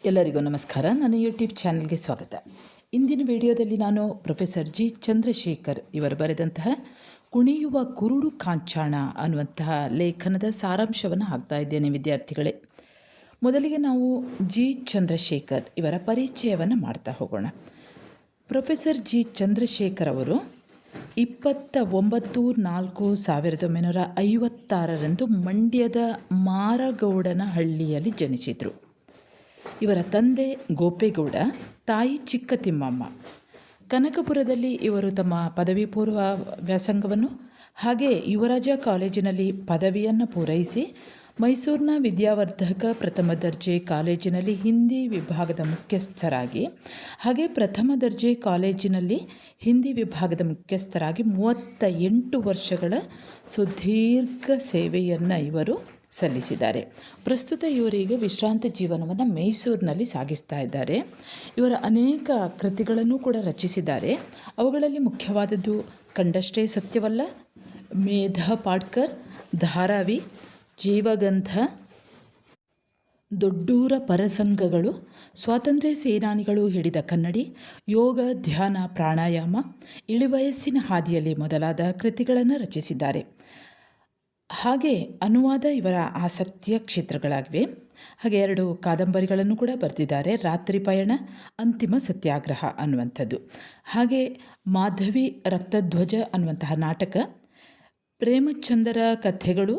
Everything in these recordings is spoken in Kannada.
ಎಲ್ಲರಿಗೂ ನಮಸ್ಕಾರ. ನನ್ನ ಯೂಟ್ಯೂಬ್ ಚಾನಲ್ಗೆ ಸ್ವಾಗತ. ಇಂದಿನ ವಿಡಿಯೋದಲ್ಲಿ ನಾನು ಪ್ರೊಫೆಸರ್ ಜಿ ಚಂದ್ರಶೇಖರ್ ಇವರು ಬರೆದಂತಹ ಕುಣಿಯುವ ಕುರುಡು ಕಾಂಚಾಣ ಅನ್ನುವಂತಹ ಲೇಖನದ ಸಾರಾಂಶವನ್ನು ಹಾಕ್ತಾ ಇದ್ದೇನೆ ವಿದ್ಯಾರ್ಥಿಗಳೇ. ಮೊದಲಿಗೆ ನಾವು ಜಿ ಚಂದ್ರಶೇಖರ್ ಇವರ ಪರಿಚಯವನ್ನು ಮಾಡ್ತಾ ಹೋಗೋಣ. ಪ್ರೊಫೆಸರ್ ಜಿ ಚಂದ್ರಶೇಖರ್ ಅವರು 29/4/1956 ಮಂಡ್ಯದ ಮಾರಗೌಡನಹಳ್ಳಿಯಲ್ಲಿ ಜನಿಸಿದರು. ಇವರ ತಂದೆ ಗೋಪೇಗೌಡ, ತಾಯಿ ಚಿಕ್ಕತಿಮ್ಮಮ್ಮ. ಕನಕಪುರದಲ್ಲಿ ಇವರು ತಮ್ಮ ಪದವಿ ಪೂರ್ವ ವ್ಯಾಸಂಗವನ್ನು ಹಾಗೆ ಯುವರಾಜ ಕಾಲೇಜಿನಲ್ಲಿ ಪದವಿಯನ್ನು ಪೂರೈಸಿ ಮೈಸೂರಿನ ವಿದ್ಯಾವರ್ಧಕ ಪ್ರಥಮ ದರ್ಜೆ ಕಾಲೇಜಿನಲ್ಲಿ ಹಿಂದಿ ವಿಭಾಗದ ಮುಖ್ಯಸ್ಥರಾಗಿ ಹಾಗೆ ಪ್ರಥಮ ದರ್ಜೆ ಕಾಲೇಜಿನಲ್ಲಿ ಹಿಂದಿ ವಿಭಾಗದ ಮುಖ್ಯಸ್ಥರಾಗಿ 38 ವರ್ಷಗಳ ಸುದೀರ್ಘ ಸೇವೆಯನ್ನು ಇವರು ಸಲ್ಲಿಸಿದ್ದಾರೆ. ಪ್ರಸ್ತುತ ಇವರಿಗೆ ವಿಶ್ರಾಂತಿ ಜೀವನವನ್ನು ಮೈಸೂರಿನಲ್ಲಿ ಸಾಗಿಸ್ತಾ ಇದ್ದಾರೆ. ಇವರ ಅನೇಕ ಕೃತಿಗಳನ್ನು ಕೂಡ ರಚಿಸಿದ್ದಾರೆ. ಅವುಗಳಲ್ಲಿ ಮುಖ್ಯವಾದದ್ದು ಕಂಡಷ್ಟೇ ಸತ್ಯವಲ್ಲ, ಮೇಧ ಪಾಡ್ಕರ್, ಧಾರಾವಿ, ಜೀವಗಂಧ, ದೊಡ್ಡೂರ ಪರಸಂಗಗಳು, ಸ್ವಾತಂತ್ರ್ಯ ಸೇನಾನಿಗಳು ಹಿಡಿದ ಕನ್ನಡಿ, ಯೋಗ ಧ್ಯಾನ ಪ್ರಾಣಾಯಾಮ, ಇಳಿವಯಸ್ಸಿನ ಹಾದಿಯಲ್ಲಿ ಮೊದಲಾದ ಕೃತಿಗಳನ್ನು ರಚಿಸಿದ್ದಾರೆ. ಹಾಗೆ ಅನುವಾದ ಇವರ ಆಸಕ್ತಿಯ ಕ್ಷೇತ್ರಗಳಾಗಿವೆ. ಹಾಗೆ 2 ಕಾದಂಬರಿಗಳನ್ನು ಕೂಡ ಬರೆದಿದ್ದಾರೆ. ರಾತ್ರಿ ಪಯಣ, ಅಂತಿಮ ಸತ್ಯಾಗ್ರಹ ಅನ್ನುವಂಥದ್ದು. ಹಾಗೆ ಮಾಧವಿ ರಕ್ತಧ್ವಜ ಅನ್ನುವಂತಹ ನಾಟಕ, ಪ್ರೇಮಚಂದರ ಕಥೆಗಳು,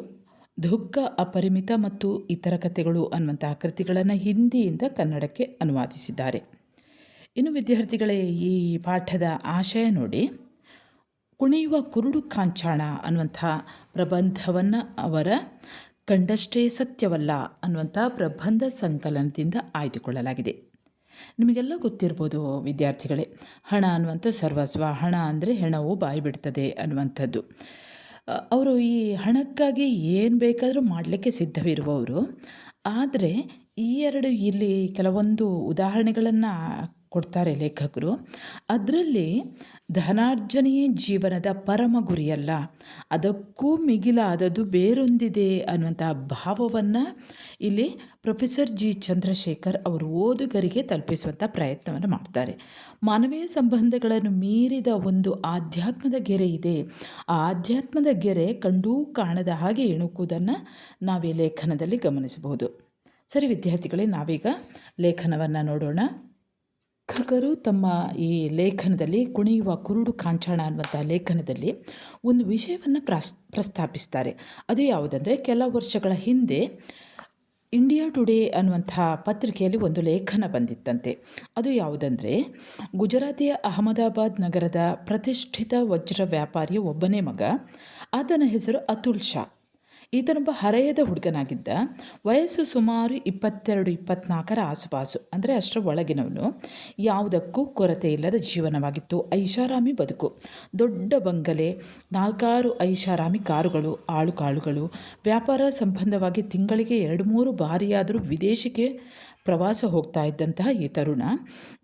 ದುಃಖ ಅಪರಿಮಿತ ಮತ್ತು ಇತರ ಕಥೆಗಳು ಅನ್ನುವಂತಹ ಕೃತಿಗಳನ್ನು ಹಿಂದಿಯಿಂದ ಕನ್ನಡಕ್ಕೆ ಅನುವಾದಿಸಿದ್ದಾರೆ. ಇನ್ನು ವಿದ್ಯಾರ್ಥಿಗಳೇ, ಈ ಪಾಠದ ಆಶಯ ನೋಡಿ. ಕುಣಿಯುವ ಕುರುಡು ಕಾಂಚಾಣ ಅನ್ನುವಂಥ ಪ್ರಬಂಧವನ್ನು ಅವರ ಕಂಡಷ್ಟೇ ಸತ್ಯವಲ್ಲ ಅನ್ನುವಂಥ ಪ್ರಬಂಧ ಸಂಕಲನದಿಂದ ಆಯ್ದುಕೊಳ್ಳಲಾಗಿದೆ. ನಿಮಗೆಲ್ಲ ಗೊತ್ತಿರ್ಬೋದು ವಿದ್ಯಾರ್ಥಿಗಳೇ, ಹಣ ಅನ್ನುವಂಥ ಸರ್ವಸ್ವ, ಹಣ ಅಂದರೆ ಹೆಣವು ಬಾಯಿ ಬಿಡ್ತದೆ ಅನ್ನುವಂಥದ್ದು. ಅವರು ಈ ಹಣಕ್ಕಾಗಿ ಏನು ಬೇಕಾದರೂ ಮಾಡಲಿಕ್ಕೆ ಸಿದ್ಧವಿರುವವರು. ಆದರೆ ಈ 2 ಇಲ್ಲಿ ಕೆಲವೊಂದು ಉದಾಹರಣೆಗಳನ್ನು ಕೊಡ್ತಾರೆ ಲೇಖಕರು. ಅದರಲ್ಲಿ ಧನಾರ್ಜನೆಯೇ ಜೀವನದ ಪರಮ ಗುರಿಯಲ್ಲ, ಅದಕ್ಕೂ ಮಿಗಿಲಾದದ್ದು ಬೇರೊಂದಿದೆ ಅನ್ನುವಂತಹ ಭಾವವನ್ನು ಇಲ್ಲಿ ಪ್ರೊಫೆಸರ್ ಜಿ ಚಂದ್ರಶೇಖರ್ ಅವರು ಓದುಗರಿಗೆ ತಲುಪಿಸುವಂಥ ಪ್ರಯತ್ನವನ್ನು ಮಾಡ್ತಾರೆ. ಮಾನವೀಯ ಸಂಬಂಧಗಳನ್ನು ಮೀರಿದ ಒಂದು ಆಧ್ಯಾತ್ಮದ ಗೆರೆ ಇದೆ. ಆ ಆಧ್ಯಾತ್ಮದ ಗೆರೆ ಕಂಡೂ ಕಾಣದ ಹಾಗೆ ಇಣುಕುವುದನ್ನು ನಾವೀ ಲೇಖನದಲ್ಲಿ ಗಮನಿಸಬಹುದು. ಸರಿ ವಿದ್ಯಾರ್ಥಿಗಳೇ, ನಾವೀಗ ಲೇಖನವನ್ನು ನೋಡೋಣ. ಲೇಖಕರು ತಮ್ಮ ಈ ಲೇಖನದಲ್ಲಿ ಕುಣಿಯುವ ಕುರುಡು ಕಾಂಚಾಣ ಅನ್ನುವಂಥ ಲೇಖನದಲ್ಲಿ ಒಂದು ವಿಷಯವನ್ನು ಪ್ರಸ್ತಾಪಿಸ್ತಾರೆ. ಅದು ಯಾವುದಂದರೆ, ಕೆಲ ವರ್ಷಗಳ ಹಿಂದೆ ಇಂಡಿಯಾ ಟುಡೇ ಅನ್ನುವಂಥ ಪತ್ರಿಕೆಯಲ್ಲಿ ಒಂದು ಲೇಖನ ಬಂದಿತ್ತಂತೆ. ಅದು ಯಾವುದಂದರೆ, ಗುಜರಾತಿಯ ಅಹಮದಾಬಾದ್ ನಗರದ ಪ್ರತಿಷ್ಠಿತ ವಜ್ರ ವ್ಯಾಪಾರಿಯ ಒಬ್ಬನೇ ಮಗ, ಆತನ ಹೆಸರು ಅತುಲ್ ಶಾ. ಈತನೊಬ್ಬ ಹರೆಯದ ಹುಡುಗನಾಗಿದ್ದ. ವಯಸ್ಸು ಸುಮಾರು 22-24 ಆಸುಪಾಸು, ಅಂದರೆ ಅಷ್ಟರ ಒಳಗಿನವನು. ಯಾವುದಕ್ಕೂ ಕೊರತೆ ಇಲ್ಲದ ಜೀವನವಾಗಿತ್ತು. ಐಷಾರಾಮಿ ಬದುಕು. ದೊಡ್ಡ ಬಂಗಲೆ, 4-6 ಐಷಾರಾಮಿ ಕಾರುಗಳು, ಆಳುಕಾಳುಗಳು. ವ್ಯಾಪಾರ ಸಂಬಂಧವಾಗಿ ತಿಂಗಳಿಗೆ 2-3 ಬಾರಿಯಾದರೂ ವಿದೇಶಕ್ಕೆ ಪ್ರವಾಸ ಹೋಗ್ತಾ ಇದ್ದಂತಹ ಈ ತರುಣ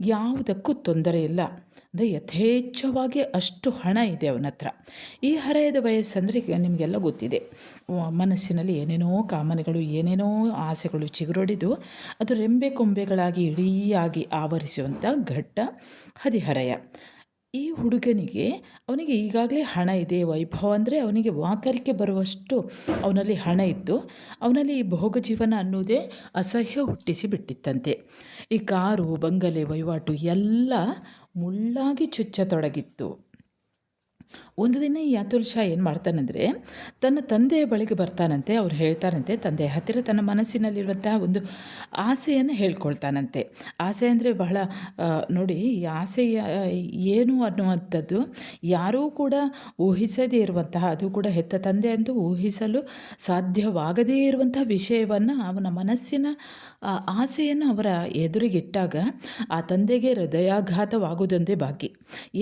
ಯಾವುದಕ್ಕೂ ತೊಂದರೆ ಇಲ್ಲ. ಅಂದರೆ ಯಥೇಚ್ಛವಾಗಿ ಅಷ್ಟು ಹಣ ಇದೆ ಅವನ ಹತ್ರ. ಈ ಹರೆಯದ ವಯಸ್ಸಂದರೆ ನಿಮಗೆಲ್ಲ ಗೊತ್ತಿದೆ, ಮನಸ್ಸಿನಲ್ಲಿ ಏನೇನೋ ಕಾಮನೆಗಳು, ಏನೇನೋ ಆಸೆಗಳು ಚಿಗುರೊಡೆದು ಅದು ರೆಂಬೆ ಕೊಂಬೆಗಳಾಗಿ ಇಡೀಯಾಗಿ ಆವರಿಸುವಂಥ ಘಟ್ಟ ಹದಿಹರೆಯ. ಈ ಹುಡುಗನಿಗೆ, ಅವನಿಗೆ ಈಗಾಗಲೇ ಹಣ ಇದೆ, ವೈಭವ ಅಂದರೆ ಅವನಿಗೆ ವಾಕರಿಕೆ ಬರುವಷ್ಟು ಅವನಲ್ಲಿ ಹಣ ಇದ್ದು, ಅವನಲ್ಲಿ ಈ ಭೋಗ ಜೀವನ ಅನ್ನೋದೇ ಅಸಹ್ಯ ಹುಟ್ಟಿಸಿ ಬಿಟ್ಟಿತ್ತಂತೆ. ಈ ಕಾರು, ಬಂಗಲೆ, ವಹಿವಾಟು ಎಲ್ಲ ಮುಳ್ಳಾಗಿ ಚುಚ್ಚತೊಡಗಿತ್ತು. ಒಂದು ದಿನ ಈ ಅತುಲ್ ಶಾ ಏನು ಮಾಡ್ತಾನಂದರೆ, ತನ್ನ ತಂದೆಯ ಬಳಿಗೆ ಬರ್ತಾನಂತೆ. ಅವ್ರು ಹೇಳ್ತಾರಂತೆ, ತಂದೆಯ ಹತ್ತಿರ ತನ್ನ ಮನಸ್ಸಿನಲ್ಲಿರುವಂತಹ ಒಂದು ಆಸೆಯನ್ನು ಹೇಳ್ಕೊಳ್ತಾನಂತೆ. ಆಸೆ ಅಂದರೆ ಬಹಳ ನೋಡಿ, ಈ ಆಸೆ ಏನು ಅನ್ನುವಂಥದ್ದು ಯಾರೂ ಕೂಡ ಊಹಿಸದೇ ಇರುವಂತಹ, ಅದು ಕೂಡ ಹೆತ್ತ ತಂದೆ ಅಂತೂ ಊಹಿಸಲು ಸಾಧ್ಯವಾಗದೇ ಇರುವಂತಹ ವಿಷಯವನ್ನು, ಅವನ ಮನಸ್ಸಿನ ಆಸೆಯನ್ನು ಅವರ ಎದುರಿಗಿಟ್ಟಾಗ ಆ ತಂದೆಗೆ ಹೃದಯಾಘಾತವಾಗುವುದೊಂದೇ ಬಾಕಿ.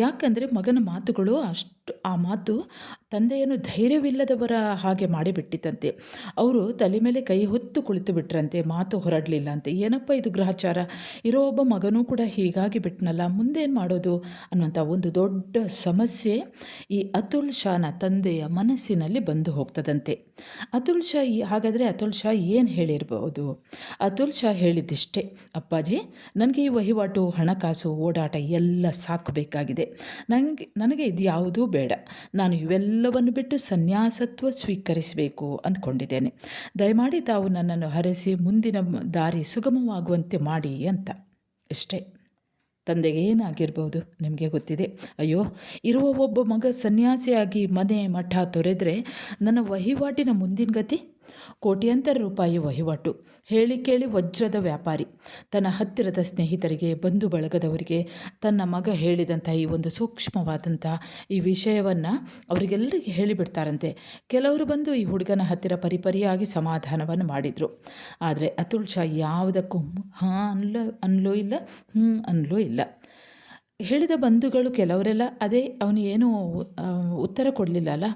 ಯಾಕಂದರೆ ಮಗನ ಮಾತುಗಳು ಆ ಮಾತು ತಂದೆಯನ್ನು ಧೈರ್ಯವಿಲ್ಲದವರ ಹಾಗೆ ಮಾಡಿಬಿಟ್ಟಿತಂತೆ. ಅವರು ತಲೆ ಮೇಲೆ ಕೈ ಹೊತ್ತು ಕುಳಿತು ಬಿಟ್ರಂತೆ, ಮಾತು ಹೊರಡಲಿಲ್ಲ ಅಂತೆ. ಏನಪ್ಪ ಇದು ಗ್ರಹಚಾರ, ಇರೋ ಒಬ್ಬ ಮಗನೂ ಕೂಡ ಹೀಗಾಗಿ ಬಿಟ್ನಲ್ಲ, ಮುಂದೇನು ಮಾಡೋದು ಅನ್ನುವಂಥ ಒಂದು ದೊಡ್ಡ ಸಮಸ್ಯೆ ಈ ಅತುಲ್ ಶಾನ ತಂದೆಯ ಮನಸ್ಸಿನಲ್ಲಿ ಬಂದು ಹೋಗ್ತದಂತೆ. ಅತುಲ್ ಶಾ ಹಾಗಾದರೆ ಅತುಲ್ ಶಾ ಏನು ಹೇಳಿರ್ಬೋದು? ಅತುಲ್ ಶಾ ಹೇಳಿದ್ದಿಷ್ಟೇ, ಅಪ್ಪಾಜಿ ನನಗೆ ಈ ವಹಿವಾಟು, ಹಣಕಾಸು, ಓಡಾಟ ಎಲ್ಲ ಸಾಕಬೇಕಾಗಿದೆ. ನನಗೆ ಇದು ಯಾವುದೂ ಬೇಡ. ನಾನು ಇವೆಲ್ಲವನ್ನು ಬಿಟ್ಟು ಸನ್ಯಾಸತ್ವ ಸ್ವೀಕರಿಸಬೇಕು ಅಂದ್ಕೊಂಡಿದ್ದೇನೆ. ದಯಮಾಡಿ ತಾವು ನನ್ನನ್ನು ಹರಸಿ ಮುಂದಿನ ದಾರಿ ಸುಗಮವಾಗುವಂತೆ ಮಾಡಿ ಅಂತ. ಇಷ್ಟೇ. ತಂದೆಗೆ ಏನಾಗಿರ್ಬೋದು ನಿಮಗೆ ಗೊತ್ತಿದೆ. ಅಯ್ಯೋ, ಇರುವ ಒಬ್ಬ ಮಗ ಸನ್ಯಾಸಿಯಾಗಿ ಮನೆ ಮಠ ತೊರೆದರೆ ನನ್ನ ವಹಿವಾಟಿನ ಮುಂದಿನ ಗತಿ? ಕೋಟ್ಯಾಂತರ ರೂಪಾಯಿ ವಹಿವಾಟು, ಹೇಳಿ ಕೇಳಿ ವಜ್ರದ ವ್ಯಾಪಾರಿ. ತನ್ನ ಹತ್ತಿರದ ಸ್ನೇಹಿತರಿಗೆ, ಬಂಧು ಬಳಗದವರಿಗೆ ತನ್ನ ಮಗ ಹೇಳಿದಂಥ ಈ ಒಂದು ಸೂಕ್ಷ್ಮವಾದಂಥ ಈ ವಿಷಯವನ್ನು ಅವರಿಗೆಲ್ಲರಿಗೆ ಹೇಳಿಬಿಡ್ತಾರಂತೆ. ಕೆಲವರು ಬಂದು ಈ ಹುಡುಗನ ಹತ್ತಿರ ಪರಿಪರಿಯಾಗಿ ಸಮಾಧಾನವನ್ನು ಮಾಡಿದರು. ಆದರೆ ಅತುಲ್ ಶಾ ಯಾವುದಕ್ಕೂ ಹಾಂ ಅನ್ಲೂ ಇಲ್ಲ, ಅನ್ಲೂ ಇಲ್ಲ. ಹೇಳಿದ ಬಂಧುಗಳು ಕೆಲವರೆಲ್ಲ ಅದೇ ಅವನು ಏನೂ ಉತ್ತರ ಕೊಡಲಿಲ್ಲ ಅಲ್ಲ,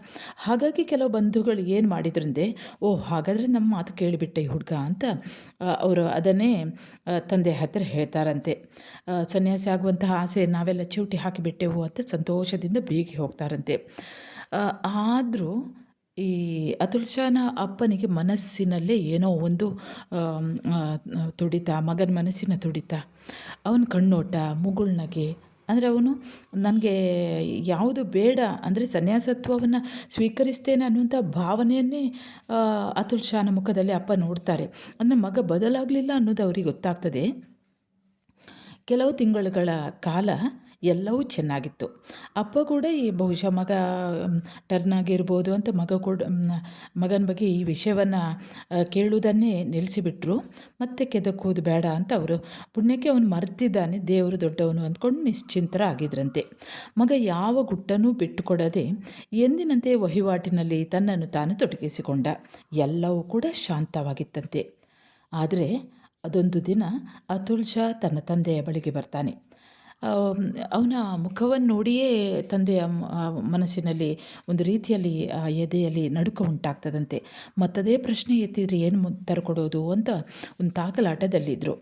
ಹಾಗಾಗಿ ಕೆಲವು ಬಂಧುಗಳು ಏನು ಮಾಡಿದ್ರಂತೆ, ಓಹ್ ಹಾಗಾದರೆ ನಮ್ಮ ಮಾತು ಕೇಳಿಬಿಟ್ಟೆ ಈ ಹುಡುಗ ಅಂತ ಅವರು ಅದನ್ನೇ ತಂದೆ ಹತ್ತಿರ ಹೇಳ್ತಾರಂತೆ. ಸನ್ಯಾಸಿ ಆಗುವಂತಹ ಆಸೆ ನಾವೆಲ್ಲ ಚೀಟಿ ಹಾಕಿಬಿಟ್ಟೆವು ಅಂತ ಸಂತೋಷದಿಂದ ಬೀಗಿ ಹೋಗ್ತಾರಂತೆ. ಆದರೂ ಈ ಅತುಲ್ ಶಾನ ಅಪ್ಪನಿಗೆ ಮನಸ್ಸಿನಲ್ಲೇ ಏನೋ ಒಂದು ತುಡಿತ, ಮಗನ ಮನಸ್ಸಿನ ತುಡಿತ, ಅವನ ಕಣ್ಣೋಟ, ಮುಗುಳ್ನಗೆ. ಅಂದರೆ ಅವನು ನನಗೆ ಯಾವುದು ಬೇಡ ಅಂದರೆ ಸನ್ಯಾಸತ್ವವನ್ನು ಸ್ವೀಕರಿಸ್ತೇನೆ ಅನ್ನುವಂಥ ಭಾವನೆಯನ್ನೇ ಅತುಲ್ ಶಾನ ಮುಖದಲ್ಲಿ ಅಪ್ಪ ನೋಡ್ತಾರೆ. ಅಂದರೆ ಮಗ ಬದಲಾಗಲಿಲ್ಲ ಅನ್ನೋದು ಅವ್ರಿಗೆ ಗೊತ್ತಾಗ್ತದೆ. ಕೆಲವು ತಿಂಗಳುಗಳ ಕಾಲ ಎಲ್ಲವೂ ಚೆನ್ನಾಗಿತ್ತು. ಅಪ್ಪ ಕೂಡ ಈ ಬಹುಶಃ ಮಗ ಟರ್ನ್ ಆಗಿರ್ಬೋದು ಅಂತ ಮಗನ ಬಗ್ಗೆ ಈ ವಿಷಯವನ್ನು ಕೇಳುವುದನ್ನೇ ನಿಲ್ಲಿಸಿಬಿಟ್ರು. ಮತ್ತೆ ಕೆದಕುವುದು ಬೇಡ ಅಂತ ಅವರು, ಪುಣ್ಯಕ್ಕೆ ಅವನು ಮರ್ತಿದ್ದಾನೆ, ದೇವರು ದೊಡ್ಡವನು ಅಂದ್ಕೊಂಡು ನಿಶ್ಚಿಂತರಾಗಿದ್ರಂತೆ. ಮಗ ಯಾವ ಗುಟ್ಟನೂ ಬಿಟ್ಟುಕೊಡದೆ ಎಂದಿನಂತೆ ವಹಿವಾಟಿನಲ್ಲಿ ತನ್ನನ್ನು ತಾನು ತೊಡಗಿಸಿಕೊಂಡ. ಎಲ್ಲವೂ ಕೂಡ ಶಾಂತವಾಗಿತ್ತಂತೆ. ಆದರೆ ಅದೊಂದು ದಿನ ಅತುಲ್ ಶಾ ತನ್ನ ತಂದೆಯ ಬಳಿಗೆ ಬರ್ತಾನೆ. ಅವನ ಮುಖವನ್ನು ನೋಡಿಯೇ ತಂದೆಯ ಮನಸ್ಸಿನಲ್ಲಿ ಒಂದು ರೀತಿಯಲ್ಲಿ ಎದೆಯಲ್ಲಿ ನಡುಕ ಉಂಟಾಗ್ತದಂತೆ. ಮತ್ತದೇ ಪ್ರಶ್ನೆ ಎತ್ತಿದ್ರೆ ಏನು ಉತ್ತರ ಕೊಡೋದು ಅಂತ ಒಂದು ತಾಕಲಾಟದಲ್ಲಿದ್ದರು.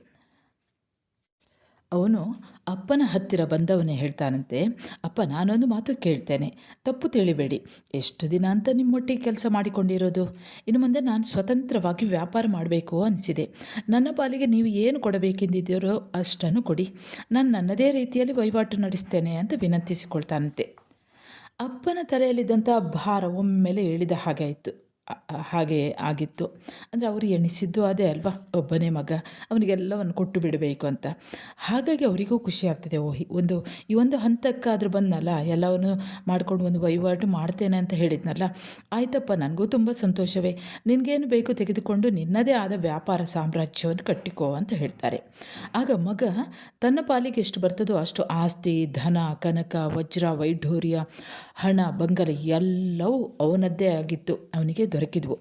ಅವನು ಅಪ್ಪನ ಹತ್ತಿರ ಬಂದವನೇ ಹೇಳ್ತಾನಂತೆ, ಅಪ್ಪ ನಾನೊಂದು ಮಾತು ಕೇಳ್ತೇನೆ, ತಪ್ಪು ತಿಳಿಬೇಡಿ. ಎಷ್ಟು ದಿನ ಅಂತ ನಿಮ್ಮೊಟ್ಟಿಗೆ ಕೆಲಸ ಮಾಡಿಕೊಂಡಿರೋದು? ಇನ್ನು ಮುಂದೆ ನಾನು ಸ್ವತಂತ್ರವಾಗಿ ವ್ಯಾಪಾರ ಮಾಡಬೇಕು ಅನಿಸಿದೆ. ನನ್ನ ಪಾಲಿಗೆ ನೀವು ಏನು ಕೊಡಬೇಕೆಂದಿದ್ದೀರೋ ಅಷ್ಟನ್ನು ಕೊಡಿ, ನಾನು ನನ್ನದೇ ರೀತಿಯಲ್ಲಿ ವಹಿವಾಟು ನಡೆಸ್ತೇನೆ ಅಂತ ವಿನಂತಿಸಿಕೊಳ್ತಾನಂತೆ. ಅಪ್ಪನ ತಲೆಯಲ್ಲಿದ್ದಂಥ ಭಾರ ಒಮ್ಮೆಲೆ ಇಳಿದ ಹಾಗೆ ಆಗಿತ್ತು. ಅಂದರೆ ಅವರು ಎಣಿಸಿದ್ದು ಅದೇ ಅಲ್ವಾ, ಒಬ್ಬನೇ ಮಗ, ಅವನಿಗೆಲ್ಲವನ್ನು ಕೊಟ್ಟು ಬಿಡಬೇಕು ಅಂತ. ಹಾಗಾಗಿ ಅವರಿಗೂ ಖುಷಿ ಆಗ್ತದೆ. ಈ ಒಂದು ಹಂತಕ್ಕಾದರೂ ಬಂದನಲ್ಲ, ಎಲ್ಲವನ್ನು ಮಾಡಿಕೊಂಡು ಒಂದು ವಹಿವಾಟು ಮಾಡ್ತೇನೆ ಅಂತ ಹೇಳಿದ್ನಲ್ಲ, ಆಯ್ತಪ್ಪ ನನಗೂ ತುಂಬ ಸಂತೋಷವೇ, ನಿನಗೇನು ಬೇಕು ತೆಗೆದುಕೊಂಡು ನಿನ್ನದೇ ಆದ ವ್ಯಾಪಾರ ಸಾಮ್ರಾಜ್ಯವನ್ನು ಕಟ್ಟಿಕೋ ಅಂತ ಹೇಳ್ತಾರೆ. ಆಗ ಮಗ ತನ್ನ ಪಾಲಿಗೆ ಎಷ್ಟು ಬರ್ತದೋ ಅಷ್ಟು ಆಸ್ತಿ, ಧನ, ಕನಕ, ವಜ್ರ, ವೈಢೂರ್ಯ, ಹಣ, ಬಂಗಲೆ ಎಲ್ಲವೂ ಅವನದ್ದೇ ಆಗಿತ್ತು, ಅವನಿಗೆ ದೊರಕಿದ್ವು.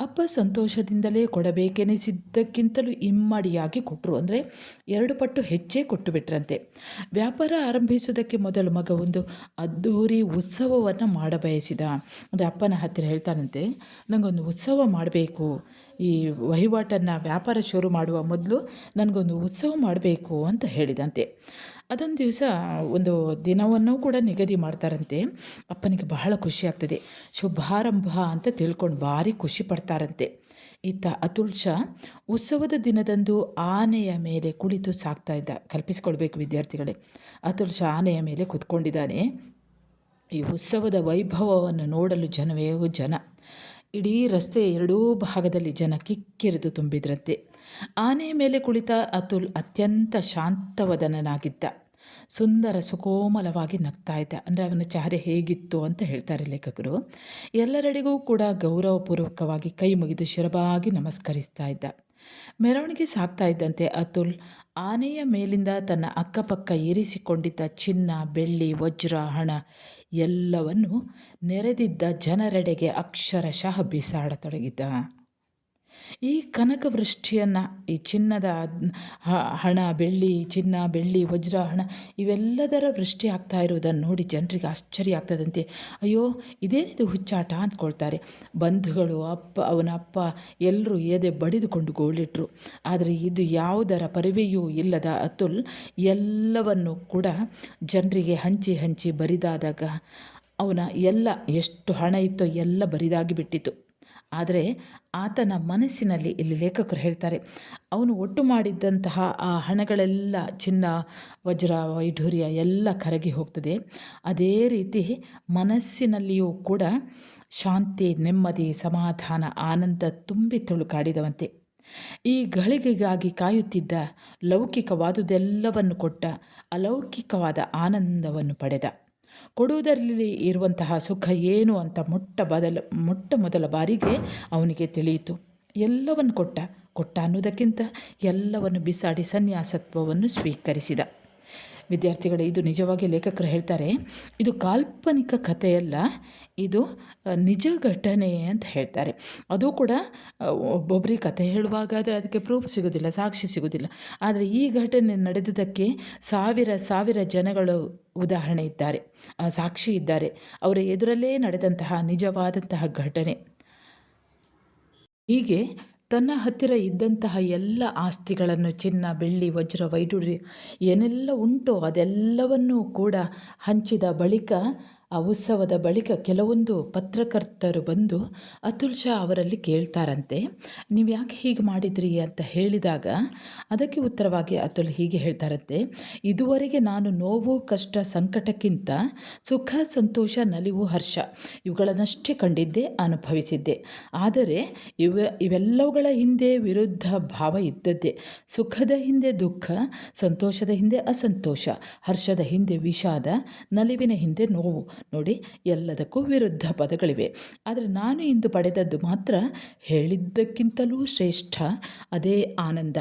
ಅಪ್ಪ ಸಂತೋಷದಿಂದಲೇ ಕೊಡಬೇಕೆನಿಸಿದ್ದಕ್ಕಿಂತಲೂ ಇಮ್ಮಡಿಯಾಗಿ ಕೊಟ್ಟರು. ಅಂದರೆ 2 ಪಟ್ಟು ಹೆಚ್ಚೇ ಕೊಟ್ಟು ಬಿಟ್ರಂತೆ. ವ್ಯಾಪಾರ ಆರಂಭಿಸುವುದಕ್ಕೆ ಮೊದಲು ಮಗ ಒಂದು ಅದ್ಧೂರಿ ಉತ್ಸವವನ್ನು ಮಾಡಬಯಸಿದ. ಅಂದರೆ ಅಪ್ಪನ ಹತ್ತಿರ ಹೇಳ್ತಾನಂತೆ, ನನಗೊಂದು ಉತ್ಸವ ಮಾಡಬೇಕು, ಈ ವಹಿವಾಟನ್ನು ವ್ಯಾಪಾರ ಶುರು ಮಾಡುವ ಮೊದಲು ನನಗೊಂದು ಉತ್ಸವ ಮಾಡಬೇಕು ಅಂತ ಹೇಳಿದಂತೆ. ಅದೊಂದು ದಿವಸ ಒಂದು ದಿನವನ್ನು ಕೂಡ ನಿಗದಿ ಮಾಡ್ತಾರಂತೆ. ಅಪ್ಪನಿಗೆ ಬಹಳ ಖುಷಿ ಆಗ್ತದೆ. ಶುಭಾರಂಭ ಅಂತ ತಿಳ್ಕೊಂಡು ಭಾರಿ ಖುಷಿ ಪಡ್ತಾರಂತೆ. ಇತ್ತ ಅತುಲ್ ಶಾ ಉತ್ಸವದ ದಿನದಂದು ಆನೆಯ ಮೇಲೆ ಕುಳಿತು ಸಾಕ್ತಾ ಇದ್ದ. ಕಲ್ಪಿಸ್ಕೊಳ್ಬೇಕು ವಿದ್ಯಾರ್ಥಿಗಳೇ, ಅತುಲ್ ಶಾ ಆನೆಯ ಮೇಲೆ ಕೂತ್ಕೊಂಡಿದ್ದಾನೆ. ಈ ಉತ್ಸವದ ವೈಭವವನ್ನು ನೋಡಲು ಜನವೇ ಜನ. ಇಡೀ ರಸ್ತೆ 2 ಭಾಗದಲ್ಲಿ ಜನ ಕಿಕ್ಕಿರಿದು ತುಂಬಿದ್ರಂತೆ. ಆನೆಯ ಮೇಲೆ ಕುಳಿತ ಅತುಲ್ ಅತ್ಯಂತ ಶಾಂತವದನಾಗಿದ್ದ. ಸುಂದರ ಸುಕೋಮಲವಾಗಿ ನಗ್ತಾ ಇದ್ದ. ಅಂದರೆ ಅವನ ಚಹರೆ ಹೇಗಿತ್ತು ಅಂತ ಹೇಳ್ತಾರೆ ಲೇಖಕರು. ಎಲ್ಲರೆಡೆಗೂ ಕೂಡ ಗೌರವಪೂರ್ವಕವಾಗಿ ಕೈ ಮುಗಿದು ಶಿರಬಾಗಿ ನಮಸ್ಕರಿಸ್ತಾ ಇದ್ದ. ಮೆರವಣಿಗೆ ಸಾಗ್ತಾ ಇದ್ದಂತೆ ಅತುಲ್ ಆನೆಯ ಮೇಲಿಂದ ತನ್ನ ಅಕ್ಕಪಕ್ಕ ಇರಿಸಿಕೊಂಡಿದ್ದ ಚಿನ್ನ, ಬೆಳ್ಳಿ, ವಜ್ರ, ಹಣ ಎಲ್ಲವನ್ನು ನೆರೆದಿದ್ದ ಜನರೆಡೆಗೆ ಅಕ್ಷರಶಃ ಬಿಸಾಡತೊಡಗಿದ್ದ. ಈ ಕನಕವೃಷ್ಟಿಯನ್ನು, ಈ ಚಿನ್ನದ ಹಣ, ಬೆಳ್ಳಿ, ಚಿನ್ನ, ಬೆಳ್ಳಿ, ವಜ್ರ, ಹಣ ಇವೆಲ್ಲದರ ವೃಷ್ಟಿ ಆಗ್ತಾ ಇರುವುದನ್ನು ನೋಡಿ ಜನರಿಗೆ ಆಶ್ಚರ್ಯ ಆಗ್ತದಂತೆ. ಅಯ್ಯೋ, ಇದೇನಿದು ಹುಚ್ಚಾಟ ಅಂದ್ಕೊಳ್ತಾರೆ. ಬಂಧುಗಳು, ಅವನ ಅಪ್ಪ ಎಲ್ಲರೂ ಎದೆ ಬಡಿದುಕೊಂಡು ಗೋಳಿಟ್ರು. ಆದರೆ ಇದು ಯಾವುದರ ಪರಿವೆಯೂ ಇಲ್ಲದ ಅತುಲ್ ಎಲ್ಲವನ್ನು ಕೂಡ ಜನರಿಗೆ ಹಂಚಿ ಹಂಚಿ ಬರಿದಾದಾಗ ಅವನ ಎಲ್ಲ ಎಷ್ಟು ಹಣ ಇತ್ತೋ ಎಲ್ಲ ಬರಿದಾಗಿ ಬಿಟ್ಟಿತು. ಆದರೆ ಆತನ ಮನಸ್ಸಿನಲ್ಲಿ, ಇಲ್ಲಿ ಲೇಖಕರು ಹೇಳ್ತಾರೆ, ಅವನು ಒಟ್ಟು ಮಾಡಿದ್ದಂತಹ ಆ ಹಣಗಳೆಲ್ಲ, ಚಿನ್ನ, ವಜ್ರ, ವೈಢೂರ್ಯ ಎಲ್ಲ ಕರಗಿ ಹೋಗ್ತದೆ. ಅದೇ ರೀತಿ ಮನಸ್ಸಿನಲ್ಲಿಯೂ ಕೂಡ ಶಾಂತಿ, ನೆಮ್ಮದಿ, ಸಮಾಧಾನ, ಆನಂದ ತುಂಬಿ ತುಳುಕಾಡಿದವಂತೆ. ಈ ಗಳಿಗೆಗಾಗಿ ಕಾಯುತ್ತಿದ್ದ ಲೌಕಿಕವಾದುದೆಲ್ಲವನ್ನು ಕೊಟ್ಟ ಅಲೌಕಿಕವಾದ ಆನಂದವನ್ನು ಪಡೆದ. ಕೊಡುವುದರಲ್ಲಿ ಇರುವಂತಹ ಸುಖ ಏನು ಅಂತ ಮೊಟ್ಟ ಮೊದಲ ಬಾರಿಗೆ ಅವನಿಗೆ ತಿಳಿಯಿತು. ಎಲ್ಲವನ್ನು ಕೊಟ್ಟ ಅನ್ನೋದಕ್ಕಿಂತ ಎಲ್ಲವನ್ನು ಬಿಸಾಡಿ ಸನ್ಯಾಸತ್ವವನ್ನು ಸ್ವೀಕರಿಸಿದ. ವಿದ್ಯಾರ್ಥಿಗಳೇ, ಇದು ನಿಜವಾಗಿ ಲೇಖಕರು ಹೇಳ್ತಾರೆ, ಇದು ಕಾಲ್ಪನಿಕ ಕಥೆಯಲ್ಲ, ಇದು ನಿಜ ಘಟನೆ ಅಂತ ಹೇಳ್ತಾರೆ. ಅದು ಕೂಡ ಒಬ್ಬೊಬ್ಬರಿಗೆ ಕಥೆ ಹೇಳುವಾಗ ಅದಕ್ಕೆ ಪ್ರೂಫ್ ಸಿಗೋದಿಲ್ಲ, ಸಾಕ್ಷಿ ಸಿಗೋದಿಲ್ಲ. ಆದರೆ ಈ ಘಟನೆ ನಡೆದುದಕ್ಕೆ ಸಾವಿರ ಜನಗಳು ಉದಾಹರಣೆ ಇದ್ದಾರೆ, ಸಾಕ್ಷಿ ಇದ್ದಾರೆ. ಅವರ ಎದುರಲ್ಲೇ ನಡೆದಂತಹ ನಿಜವಾದಂತಹ ಘಟನೆ. ಹೀಗೆ ತನ್ನ ಹತ್ತಿರ ಇದ್ದಂತಹ ಎಲ್ಲ ಆಸ್ತಿಗಳನ್ನು, ಚಿನ್ನ, ಬೆಳ್ಳಿ, ವಜ್ರ, ವೈಢೂರ್ಯ ಏನೆಲ್ಲ ಉಂಟೋ ಅದೆಲ್ಲವನ್ನೂ ಕೂಡ ಹಂಚಿದ ಬಳಿಕ, ಆ ಉತ್ಸವದ ಬಳಿಕ ಕೆಲವೊಂದು ಪತ್ರಕರ್ತರು ಬಂದು ಅತುಲ್ ಶಾ ಅವರಲ್ಲಿ ಕೇಳ್ತಾರಂತೆ, ನೀವು ಯಾಕೆ ಹೀಗೆ ಮಾಡಿದ್ರಿ ಅಂತ ಹೇಳಿದಾಗ ಅದಕ್ಕೆ ಉತ್ತರವಾಗಿ ಅತುಲ್ ಹೀಗೆ ಹೇಳ್ತಾರಂತೆ, ಇದುವರೆಗೆ ನಾನು ನೋವು, ಕಷ್ಟ, ಸಂಕಟಕ್ಕಿಂತ ಸುಖ, ಸಂತೋಷ, ನಲಿವು, ಹರ್ಷ ಇವುಗಳನ್ನಷ್ಟೇ ಕಂಡಿದ್ದೆ, ಅನುಭವಿಸಿದ್ದೆ. ಆದರೆ ಇವೆಲ್ಲವುಗಳ ಹಿಂದೆ ವಿರುದ್ಧ ಭಾವ ಇದ್ದದ್ದೇ. ಸುಖದ ಹಿಂದೆ ದುಃಖ, ಸಂತೋಷದ ಹಿಂದೆ ಅಸಂತೋಷ, ಹರ್ಷದ ಹಿಂದೆ ವಿಷಾದ, ನಲಿವಿನ ಹಿಂದೆ ನೋವು. ನೋಡಿ, ಎಲ್ಲದಕ್ಕೂ ವಿರುದ್ಧ ಪದಗಳಿವೆ. ಆದರೆ ನಾನು ಇಂದು ಪಡೆದದ್ದು ಮಾತ್ರ ಹೇಳಿದ್ದಕ್ಕಿಂತಲೂ ಶ್ರೇಷ್ಠ, ಅದೇ ಆನಂದ.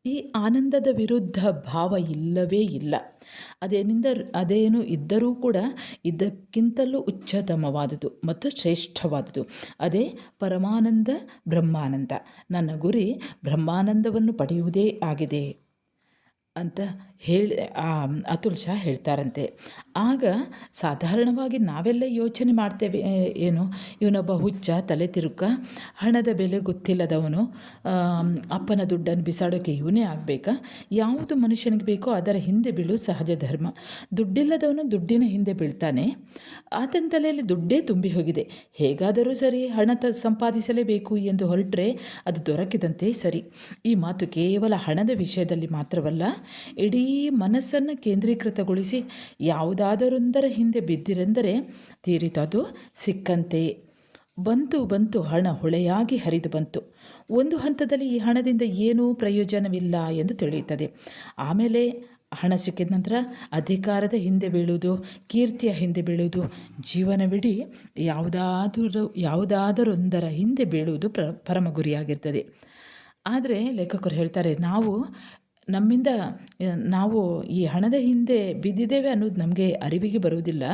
ಈ ಆನಂದದ ವಿರುದ್ಧ ಭಾವ ಇಲ್ಲವೇ ಇಲ್ಲ. ಅದೇನು ಇದ್ದರೂ ಕೂಡ ಇದಕ್ಕಿಂತಲೂ ಉಚ್ಚತಮವಾದುದು ಮತ್ತು ಶ್ರೇಷ್ಠವಾದುದು. ಅದೇ ಪರಮಾನಂದ, ಬ್ರಹ್ಮಾನಂದ. ನನ್ನ ಗುರಿ ಬ್ರಹ್ಮಾನಂದವನ್ನು ಪಡೆಯುವುದೇ ಆಗಿದೆ ಅಂತ ಹೇಳಿ ಅತುಲ್ ಶಾ ಹೇಳ್ತಾರಂತೆ. ಆಗ ಸಾಧಾರಣವಾಗಿ ನಾವೆಲ್ಲ ಯೋಚನೆ ಮಾಡ್ತೇವೆ, ಏನು ಇವನೊಬ್ಬ ಹುಚ್ಚ, ತಲೆ ತಿರುಕ, ಹಣದ ಬೆಲೆ ಗೊತ್ತಿಲ್ಲದವನು, ಅಪ್ಪನ ದುಡ್ಡನ್ನು ಬಿಸಾಡೋಕ್ಕೆ ಇವನೇ ಆಗಬೇಕಾ? ಯಾವುದು ಮನುಷ್ಯನಿಗೆ ಬೇಕೋ ಅದರ ಹಿಂದೆ ಬೀಳುವುದು ಸಹಜ ಧರ್ಮ. ದುಡ್ಡಿಲ್ಲದವನು ದುಡ್ಡಿನ ಹಿಂದೆ ಬೀಳ್ತಾನೆ. ಆತನ ತಲೆಯಲ್ಲಿ ದುಡ್ಡೇ ತುಂಬಿ ಹೋಗಿದೆ. ಹೇಗಾದರೂ ಸರಿ ಹಣ ಸಂಪಾದಿಸಲೇಬೇಕು ಎಂದು ಹೊರಟ್ರೆ ಅದು ದೊರಕಿದಂತೆ ಸರಿ. ಈ ಮಾತು ಕೇವಲ ಹಣದ ವಿಷಯದಲ್ಲಿ ಮಾತ್ರವಲ್ಲ, ಇಡೀ ಮನಸ್ಸನ್ನು ಕೇಂದ್ರೀಕೃತಗೊಳಿಸಿ ಯಾವುದಾದರೊಂದರ ಹಿಂದೆ ಬಿದ್ದಿರೆಂದರೆ ತೀರಿತದು ಸಿಕ್ಕಂತೆ. ಬಂತು ಹಣ ಹೊಳೆಯಾಗಿ ಹರಿದು ಬಂತು. ಒಂದು ಹಂತದಲ್ಲಿ ಈ ಹಣದಿಂದ ಏನೂ ಪ್ರಯೋಜನವಿಲ್ಲ ಎಂದು ತಿಳಿಯುತ್ತದೆ. ಆಮೇಲೆ ಹಣ ಸಿಕ್ಕಿದ ನಂತರ ಅಧಿಕಾರದ ಹಿಂದೆ ಬೀಳುವುದು, ಕೀರ್ತಿಯ ಹಿಂದೆ ಬೀಳುವುದು, ಜೀವನವಿಡೀ ಯಾವುದಾದರೊಂದರ ಹಿಂದೆ ಬೀಳುವುದು ಪರಮ ಗುರಿಯಾಗಿರ್ತದೆ. ಆದರೆ ಲೇಖಕರು ಹೇಳ್ತಾರೆ, ನಾವು ಈ ಹಣದ ಹಿಂದೆ ಬಿದ್ದಿದ್ದೇವೆ ಅನ್ನೋದು ನಮಗೆ ಅರಿವಿಗೆ ಬರುವುದಿಲ್ಲ.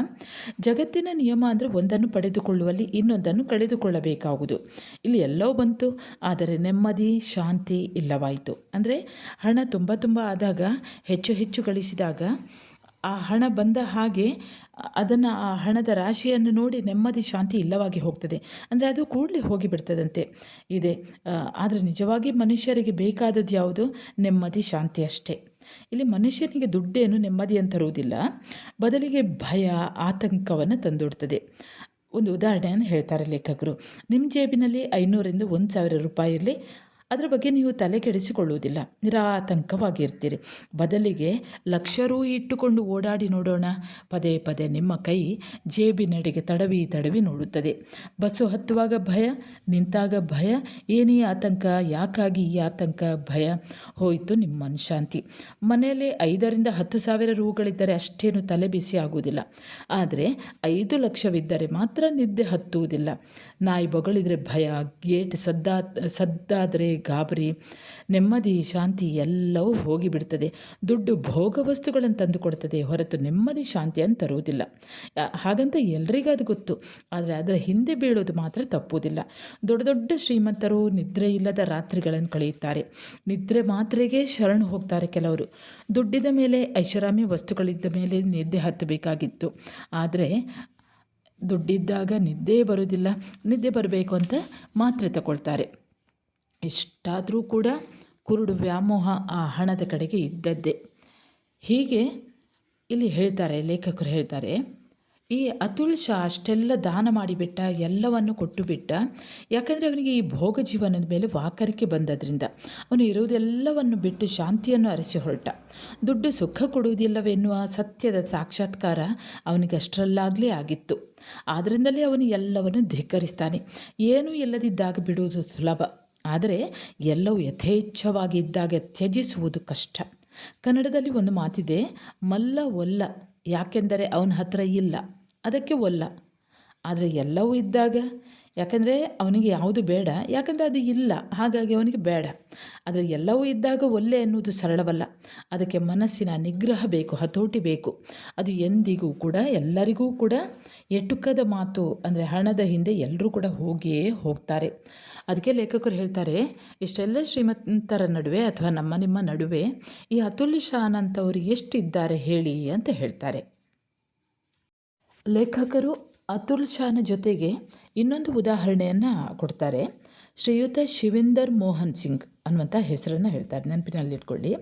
ಜಗತ್ತಿನ ನಿಯಮ ಅಂದರೆ ಒಂದನ್ನು ಪಡೆದುಕೊಳ್ಳುವಲ್ಲಿ ಇನ್ನೊಂದನ್ನು ಕಳೆದುಕೊಳ್ಳಬೇಕಾಗುವುದು. ಇಲ್ಲಿ ಎಲ್ಲವೂ ಬಂತು, ಆದರೆ ನೆಮ್ಮದಿ, ಶಾಂತಿ ಇಲ್ಲವಾಯಿತು. ಅಂದರೆ ಹಣ ತುಂಬ ಆದಾಗ, ಹೆಚ್ಚು ಗಳಿಸಿದಾಗ ಆ ಹಣ ಬಂದ ಹಾಗೆ ಆ ಹಣದ ರಾಶಿಯನ್ನು ನೋಡಿ ನೆಮ್ಮದಿ, ಶಾಂತಿ ಇಲ್ಲವಾಗಿ ಹೋಗ್ತದೆ. ಅಂದರೆ ಅದು ಕೂಡಲೇ ಹೋಗಿಬಿಡ್ತದಂತೆ ಇದೆ. ಆದರೆ ನಿಜವಾಗಿ ಮನುಷ್ಯರಿಗೆ ಬೇಕಾದದ್ದು ಯಾವುದು? ನೆಮ್ಮದಿ, ಶಾಂತಿ ಅಷ್ಟೇ. ಇಲ್ಲಿ ಮನುಷ್ಯನಿಗೆ ದುಡ್ಡೇನು ನೆಮ್ಮದಿ ಅಂತ ತರುವುದಿಲ್ಲ, ಬದಲಿಗೆ ಭಯ, ಆತಂಕವನ್ನು ತಂದೊಡ್ತದೆ. ಒಂದು ಉದಾಹರಣೆಯನ್ನು ಹೇಳ್ತಾರೆ ಲೇಖಕರು. ನಿಮ್ಮ ಜೇಬಿನಲ್ಲಿ 500ರಿಂದ 1,000 ರೂಪಾಯಿ ಇರಲಿ, ಅದರ ಬಗ್ಗೆ ನೀವು ತಲೆ ಕೆಡಿಸಿಕೊಳ್ಳುವುದಿಲ್ಲ, ನಿರಾತಂಕವಾಗಿರ್ತೀರಿ. ಬದಲಿಗೆ 1,00,000 ರೂ ಇಟ್ಟುಕೊಂಡು ಓಡಾಡಿ ನೋಡೋಣ. ಪದೇ ನಿಮ್ಮ ಕೈ ಜೇಬಿನಡೆಗೆ ತಡವಿ ನೋಡುತ್ತದೆ. ಬಸ್ಸು ಹತ್ತುವಾಗ ಭಯ, ನಿಂತಾಗ ಭಯ. ಏನೀ ಆತಂಕ? ಯಾಕಾಗಿ ಈ ಆತಂಕ, ಭಯ? ಹೋಯಿತು ನಿಮ್ಮ ಮನಃಶಾಂತಿ. ಮನೆಯಲ್ಲಿ 5ರಿಂದ 10,000 ರೂಗಳಿದ್ದರೆ ಅಷ್ಟೇನು ತಲೆ ಬಿಸಿ ಆಗುವುದಿಲ್ಲ. ಆದರೆ 5 ಲಕ್ಷವಿದ್ದರೆ ಮಾತ್ರ ನಿದ್ದೆ ಹತ್ತುವುದಿಲ್ಲ. ನಾಯಿ ಬೊಗಳಿದರೆ ಭಯ, ಗೇಟ್ ಸದ್ದಾದರೆ ಗಾಬರಿ, ನೆಮ್ಮದಿ, ಶಾಂತಿ ಎಲ್ಲವೂ ಹೋಗಿಬಿಡ್ತದೆ. ದುಡ್ಡು ಭೋಗ ವಸ್ತುಗಳನ್ನು ತಂದು ಕೊಡ್ತದೆ ಹೊರತು ನೆಮ್ಮದಿ ಶಾಂತಿಯನ್ನು ತರುವುದಿಲ್ಲ. ಹಾಗಂತ ಎಲ್ರಿಗೂ ಅದು ಗೊತ್ತು. ಆದರೆ ಅದರ ಹಿಂದೆ ಬೀಳೋದು ಮಾತ್ರ ತಪ್ಪುವುದಿಲ್ಲ. ದೊಡ್ಡ ದೊಡ್ಡ ಶ್ರೀಮಂತರು ನಿದ್ರೆ ಇಲ್ಲದ ರಾತ್ರಿಗಳನ್ನು ಕಳೆಯುತ್ತಾರೆ. ನಿದ್ರೆ ಮಾತ್ರೆಗೆ ಶರಣು ಹೋಗ್ತಾರೆ ಕೆಲವರು. ದುಡ್ಡಿದ ಮೇಲೆ, ಐಷಾರಾಮಿ ವಸ್ತುಗಳಿದ್ದ ಮೇಲೆ ನಿದ್ದೆ ಹತ್ತಬೇಕಾಗಿತ್ತು. ಆದರೆ ದುಡ್ಡಿದ್ದಾಗ ನಿದ್ದೆ ಬರೋದಿಲ್ಲ. ನಿದ್ದೆ ಬರಬೇಕು ಅಂತ ಮಾತ್ರೆ ತಗೊಳ್ತಾರೆ. ಇಷ್ಟಾದರೂ ಕೂಡ ಕುರುಡು ವ್ಯಾಮೋಹ ಆ ಹಣದ ಕಡೆಗೆ ಇದ್ದದ್ದೇ. ಹೀಗೆ ಇಲ್ಲಿ ಹೇಳ್ತಾರೆ, ಲೇಖಕರು ಹೇಳ್ತಾರೆ, ಈ ಅತುಲ್ ಶಾ ಅಷ್ಟೆಲ್ಲ ದಾನ ಮಾಡಿಬಿಟ್ಟ, ಎಲ್ಲವನ್ನು ಕೊಟ್ಟು ಬಿಟ್ಟ. ಯಾಕಂದರೆ ಅವನಿಗೆ ಈ ಭೋಗ ಜೀವನದ ಮೇಲೆ ವಾಕರಿಕೆ ಬಂದದ್ರಿಂದ ಅವನು ಇರುವುದೆಲ್ಲವನ್ನು ಬಿಟ್ಟು ಶಾಂತಿಯನ್ನು ಅರಸಿ ಹೊರಟ. ದುಡ್ಡು ಸುಖ ಕೊಡುವುದಿಲ್ಲವೆನ್ನುವ ಸತ್ಯದ ಸಾಕ್ಷಾತ್ಕಾರ ಅವನಿಗೆ ಅಷ್ಟರಲ್ಲಾಗಲೇ ಆಗಿತ್ತು. ಆದ್ದರಿಂದಲೇ ಅವನು ಎಲ್ಲವನ್ನು ಧಿಕ್ಕರಿಸ್ತಾನೆ. ಏನೂ ಇಲ್ಲದಿದ್ದಾಗ ಬಿಡುವುದು ಸುಲಭ, ಆದರೆ ಎಲ್ಲವೂ ಯಥೇಚ್ಛವಾಗಿ ಇದ್ದಾಗ ತ್ಯಜಿಸುವುದು ಕಷ್ಟ. ಕನ್ನಡದಲ್ಲಿ ಒಂದು ಮಾತಿದೆ, ಮಲ್ಲ ಒಲ್ಲ, ಯಾಕೆಂದರೆ ಅವನ ಹತ್ರ ಇಲ್ಲ, ಅದಕ್ಕೆ ಒಲ್ಲ. ಆದರೆ ಎಲ್ಲವೂ ಇದ್ದಾಗ, ಯಾಕಂದರೆ ಅವನಿಗೆ ಯಾವುದು ಬೇಡ, ಯಾಕಂದರೆ ಅದು ಇಲ್ಲ, ಹಾಗಾಗಿ ಅವನಿಗೆ ಬೇಡ. ಆದರೆ ಎಲ್ಲವೂ ಇದ್ದಾಗ ಒಲ್ಲೆ ಎನ್ನುವುದು ಸರಳವಲ್ಲ. ಅದಕ್ಕೆ ಮನಸ್ಸಿನ ನಿಗ್ರಹ ಬೇಕು, ಹತೋಟಿ ಬೇಕು. ಅದು ಎಂದಿಗೂ ಕೂಡ ಎಲ್ಲರಿಗೂ ಕೂಡ ಎಟುಕದ ಮಾತು. ಅಂದರೆ ಹಣದ ಹಿಂದೆ ಎಲ್ಲರೂ ಕೂಡ ಹೋಗಿಯೇ ಹೋಗ್ತಾರೆ. ಅದಕ್ಕೆ ಲೇಖಕರು ಹೇಳ್ತಾರೆ, ಇಷ್ಟೆಲ್ಲ ಶ್ರೀಮಂತರ ನಡುವೆ ಅಥವಾ ನಿಮ್ಮ ನಡುವೆ ಈ ಅತುಲ್ ಶಾನಂತವರು ಎಷ್ಟು ಇದ್ದಾರೆ ಹೇಳಿ ಅಂತ ಹೇಳ್ತಾರೆ. ಲೇಖಕರು ಅತುಲ್ ಶಾನ ಜೊತೆಗೆ ಇನ್ನೊಂದು ಉದಾಹರಣೆಯನ್ನು ಕೊಡ್ತಾರೆ. ಶ್ರೀಯುತ ಶಿವಿಂದರ್ ಮೋಹನ್ ಸಿಂಗ್ ಅನ್ನುವಂಥ ಹೆಸರನ್ನು ಹೇಳ್ತಾರೆ, ನೆನಪಿನಲ್ಲಿಟ್ಕೊಳ್ಳಿ.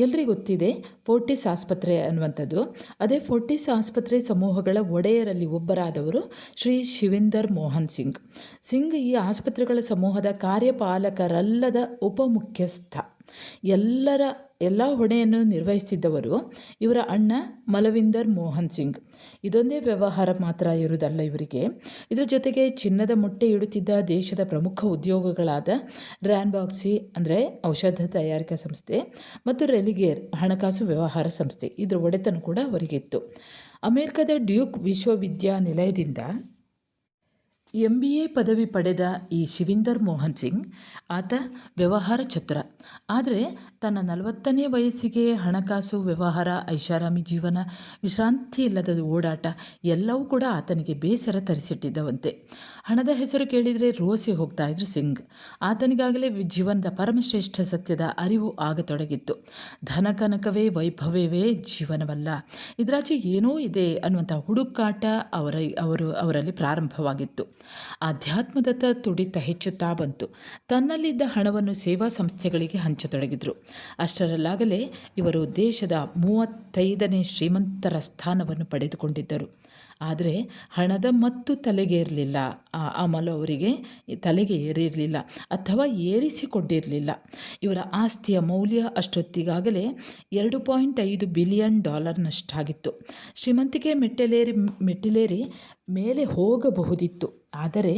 ಎಲ್ರಿಗೂ ಗೊತ್ತಿದೆ ಫೋರ್ಟಿಸ್ ಆಸ್ಪತ್ರೆ ಅನ್ನುವಂಥದ್ದು. ಅದೇ ಫೋರ್ಟಿಸ್ ಆಸ್ಪತ್ರೆ ಸಮೂಹಗಳ ಒಡೆಯರಲ್ಲಿ ಒಬ್ಬರಾದವರು ಶ್ರೀ ಶಿವಿಂದರ್ ಮೋಹನ್ ಸಿಂಗ್ ಈ ಆಸ್ಪತ್ರೆಗಳ ಸಮೂಹದ ಕಾರ್ಯಪಾಲಕರಲ್ಲದ ಉಪಮುಖ್ಯಸ್ಥ. ಎಲ್ಲ ಹೊಣೆಯನ್ನು ನಿರ್ವಹಿಸುತ್ತಿದ್ದವರು ಇವರ ಅಣ್ಣ ಮಲವಿಂದರ್ ಮೋಹನ್ ಸಿಂಗ್. ಇದೊಂದೇ ವ್ಯವಹಾರ ಮಾತ್ರ ಇರುವುದಲ್ಲ ಇವರಿಗೆ. ಇದರ ಜೊತೆಗೆ ಚಿನ್ನದ ಮೊಟ್ಟೆ ಇಡುತ್ತಿದ್ದ ದೇಶದ ಪ್ರಮುಖ ಉದ್ಯೋಗಗಳಾದ ರ್ಯಾನ್ಬಾಕ್ಸಿ ಅಂದರೆ ಔಷಧ ತಯಾರಿಕಾ ಸಂಸ್ಥೆ ಮತ್ತು ರೆಲಿಗೇರ್ ಹಣಕಾಸು ವ್ಯವಹಾರ ಸಂಸ್ಥೆ, ಇದರ ಒಡೆತನ ಕೂಡ ಅವರಿಗಿತ್ತು. ಅಮೆರಿಕದ ಡ್ಯೂಕ್ ವಿಶ್ವವಿದ್ಯಾನಿಲಯದಿಂದ MBA ಪದವಿ ಪಡೆದ ಈ ಶಿವಿಂದರ್ ಮೋಹನ್ ಸಿಂಗ್ ಆತ ವ್ಯವಹಾರ ಚತುರ. ಆದರೆ ತನ್ನ 40ನೇ ವಯಸ್ಸಿಗೆ ಹಣಕಾಸು ವ್ಯವಹಾರ, ಐಷಾರಾಮಿ ಜೀವನ, ವಿಶ್ರಾಂತಿ ಇಲ್ಲದ ಓಡಾಟ ಎಲ್ಲವೂ ಕೂಡ ಆತನಿಗೆ ಬೇಸರ ತರಿಸಿಟ್ಟಿದ್ದವಂತೆ. ಹಣದ ಹೆಸರು ಕೇಳಿದರೆ ರೋಸಿ ಹೋಗ್ತಾ ಇದ್ರು ಸಿಂಗ್. ಆತನಿಗಾಗಲೇ ಜೀವನದ ಪರಮಶ್ರೇಷ್ಠ ಸತ್ಯದ ಅರಿವು ಆಗತೊಡಗಿತ್ತು. ಧನ ಕನಕವೇ ವೈಭವವೇ ಜೀವನವಲ್ಲ, ಇದರಾಚೆ ಏನೋ ಇದೆ ಅನ್ನುವಂಥ ಹುಡುಕಾಟ ಅವರಲ್ಲಿ ಪ್ರಾರಂಭವಾಗಿತ್ತು. ಆಧ್ಯಾತ್ಮದತ್ತ ತುಡಿತ ಹೆಚ್ಚುತ್ತಾ ಬಂತು. ತನ್ನಲ್ಲಿದ್ದ ಹಣವನ್ನು ಸೇವಾ ಸಂಸ್ಥೆಗಳಿಗೆ ಹಂಚತೊಡಗಿದ್ರು. ಅಷ್ಟರಲ್ಲಾಗಲೇ ಇವರು ದೇಶದ 35ನೇ ಶ್ರೀಮಂತರ ಸ್ಥಾನವನ್ನು ಪಡೆದುಕೊಂಡಿದ್ದರು. ಆದರೆ ಹಣದ ಮತ್ತು ತಲೆಗೇರಲಿಲ್ಲ. ಆ ಅಮಲು ಅವರಿಗೆ ತಲೆಗೆ ಏರಿರಲಿಲ್ಲ ಅಥವಾ ಏರಿಸಿಕೊಂಡಿರಲಿಲ್ಲ. ಇವರ ಆಸ್ತಿಯ ಮೌಲ್ಯ ಅಷ್ಟೊತ್ತಿಗಾಗಲೇ $2.5 ಬಿಲಿಯನ್ ಶ್ರೀಮಂತಿಕೆ ಮೆಟ್ಟಿಲೇರಿ ಮೇಲೆ ಹೋಗಬಹುದಿತ್ತು. ಆದರೆ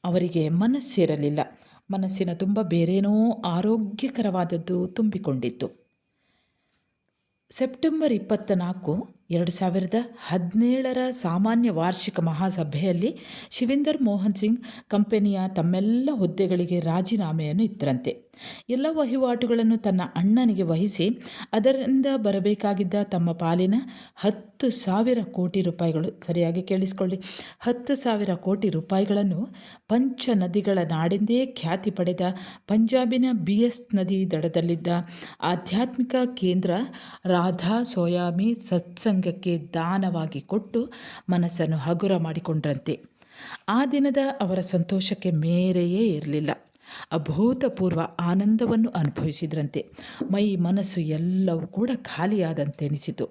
ಅವರಿಗೆ ಮನಸ್ಸಿರಲಿಲ್ಲ. ಮನಸ್ಸಿನ ತುಂಬ ಬೇರೇನೋ ಆರೋಗ್ಯಕರವಾದದ್ದು ತುಂಬಿಕೊಂಡಿತ್ತು. ಸೆಪ್ಟೆಂಬರ್ 24, 2017 ಸಾಮಾನ್ಯ ವಾರ್ಷಿಕ ಮಹಾಸಭೆಯಲ್ಲಿ ಶಿವಿಂದರ್ ಮೋಹನ್ ಸಿಂಗ್ ಕಂಪನಿಯ ತಮ್ಮೆಲ್ಲ ಹುದ್ದೆಗಳಿಗೆ ರಾಜೀನಾಮೆಯನ್ನು ಇತ್ತರಂತೆ. ಎಲ್ಲ ವಹಿವಾಟುಗಳನ್ನು ತನ್ನ ಅಣ್ಣನಿಗೆ ವಹಿಸಿ ಅದರಿಂದ ಬರಬೇಕಾಗಿದ್ದ ತಮ್ಮ ಪಾಲಿನ 10,000 ಕೋಟಿ ರೂಪಾಯಿಗಳು, ಸರಿಯಾಗಿ ಕೇಳಿಸಿಕೊಳ್ಳಿ, 10,000 ಕೋಟಿ ರೂಪಾಯಿಗಳನ್ನು ಪಂಚ ನದಿಗಳ ನಾಡೆಂದೇ ಖ್ಯಾತಿ ಪಡೆದ ಪಂಜಾಬಿನ ಬಿಎಸ್ ನದಿ ದಡದಲ್ಲಿದ್ದ ಆಧ್ಯಾತ್ಮಿಕ ಕೇಂದ್ರ ರಾಧಾ ಸೋಯಾಮಿ ಸತ್ಸಂಗಕ್ಕೆ ದಾನವಾಗಿ ಕೊಟ್ಟು ಮನಸ್ಸನ್ನು ಹಗುರ ಮಾಡಿಕೊಂಡ್ರಂತೆ. ಆ ದಿನದ ಅವರ ಸಂತೋಷಕ್ಕೆ ಮೇರೆಯೇ ಇರಲಿಲ್ಲ. ಅಭೂತಪೂರ್ವ ಆನಂದವನ್ನು ಅನುಭವಿಸಿದ್ರಂತೆ. ಮೈ ಮನಸ್ಸು ಎಲ್ಲವೂ ಕೂಡ ಖಾಲಿಯಾದಂತೆನಿಸಿತು.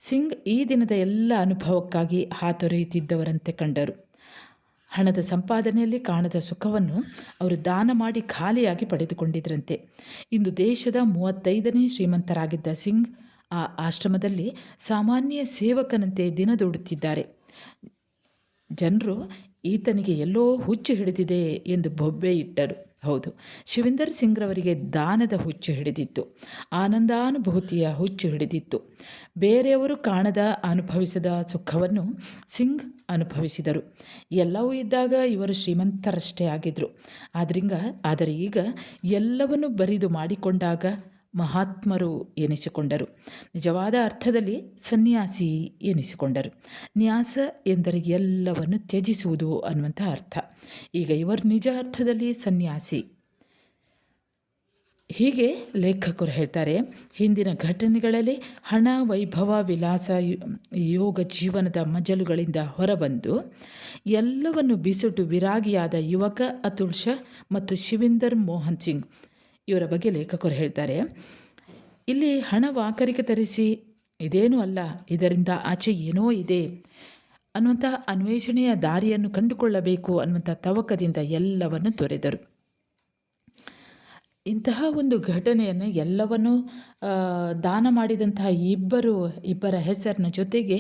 ಸಿಂಗ್ ಈ ದಿನದ ಎಲ್ಲ ಅನುಭವಕ್ಕಾಗಿ ಹಾತೊರೆಯುತ್ತಿದ್ದವರಂತೆ ಕಂಡರು. ಹಣದ ಸಂಪಾದನೆಯಲ್ಲಿ ಕಾಣದ ಸುಖವನ್ನು ಅವರು ದಾನ ಮಾಡಿ ಖಾಲಿಯಾಗಿ ಪಡೆದುಕೊಂಡಿದ್ರಂತೆ. ಇಂದು ದೇಶದ 35ನೇ ಶ್ರೀಮಂತರಾಗಿದ್ದ ಸಿಂಗ್ ಆ ಆಶ್ರಮದಲ್ಲಿ ಸಾಮಾನ್ಯ ಸೇವಕನಂತೆ ದಿನ ದೂಡುತ್ತಿದ್ದಾರೆ. ಜನರು ಈತನಿಗೆ ಎಲ್ಲೋ ಹುಚ್ಚು ಹಿಡಿದಿದೆ ಎಂದು ಬೊಬ್ಬೆ ಇಟ್ಟರು. ಹೌದು, ಶಿವಿಂದರ್ ಸಿಂಗ್ರವರಿಗೆ ದಾನದ ಹುಚ್ಚು ಹಿಡಿದಿತ್ತು, ಆನಂದಾನುಭೂತಿಯ ಹುಚ್ಚು ಹಿಡಿದಿತ್ತು. ಬೇರೆಯವರು ಕಾಣದ ಅನುಭವಿಸದ ಸುಖವನ್ನು ಸಿಂಗ್ ಅನುಭವಿಸಿದರು. ಎಲ್ಲವೂ ಇದ್ದಾಗ ಇವರು ಶ್ರೀಮಂತರಷ್ಟೇ ಆಗಿದ್ದರು. ಆದರೆ ಈಗ ಎಲ್ಲವನ್ನು ಬರಿದು ಮಾಡಿಕೊಂಡಾಗ ಮಹಾತ್ಮರು ಎನಿಸಿಕೊಂಡರು. ನಿಜವಾದ ಅರ್ಥದಲ್ಲಿ ಸನ್ಯಾಸಿ ಎನಿಸಿಕೊಂಡರು. ನ್ಯಾಸ ಎಂದರೆ ಎಲ್ಲವನ್ನು ತ್ಯಜಿಸುವುದು ಅನ್ನುವಂಥ ಅರ್ಥ. ಈಗ ಇವರು ನಿಜ ಅರ್ಥದಲ್ಲಿ ಸನ್ಯಾಸಿ. ಹೀಗೆ ಲೇಖಕರು ಹೇಳ್ತಾರೆ, ಹಿಂದಿನ ಘಟನೆಗಳಲ್ಲಿ ಹಣ, ವೈಭವ, ವಿಲಾಸ, ಯೋಗ ಜೀವನದ ಮಜಲುಗಳಿಂದ ಹೊರಬಂದು ಎಲ್ಲವನ್ನು ಬಿಸುಟು ವಿರಾಗಿಯಾದ ಯುವಕ ಅತುಲ್ ಶಾ ಮತ್ತು ಶಿವಿಂದರ್ ಮೋಹನ್ ಸಿಂಗ್ ಇವರ ಬಗ್ಗೆ ಲೇಖಕರು ಹೇಳ್ತಾರೆ. ಇಲ್ಲಿ ಹಣ ವಾಕರಿಕೆ ತರಿಸಿ ಇದೇನೂ ಅಲ್ಲ, ಇದರಿಂದ ಆಚೆ ಏನೋ ಇದೆ ಅನ್ನುವಂಥ ಅನ್ವೇಷಣೆಯ ದಾರಿಯನ್ನು ಕಂಡುಕೊಳ್ಳಬೇಕು ಅನ್ನುವಂಥ ತವಕದಿಂದ ಎಲ್ಲವನ್ನು ತೊರೆದರು. ಇಂತಹ ಒಂದು ಘಟನೆಯನ್ನು ಎಲ್ಲವನ್ನು ದಾನ ಮಾಡಿದಂತಹ ಇಬ್ಬರ ಹೆಸರಿನ ಜೊತೆಗೆ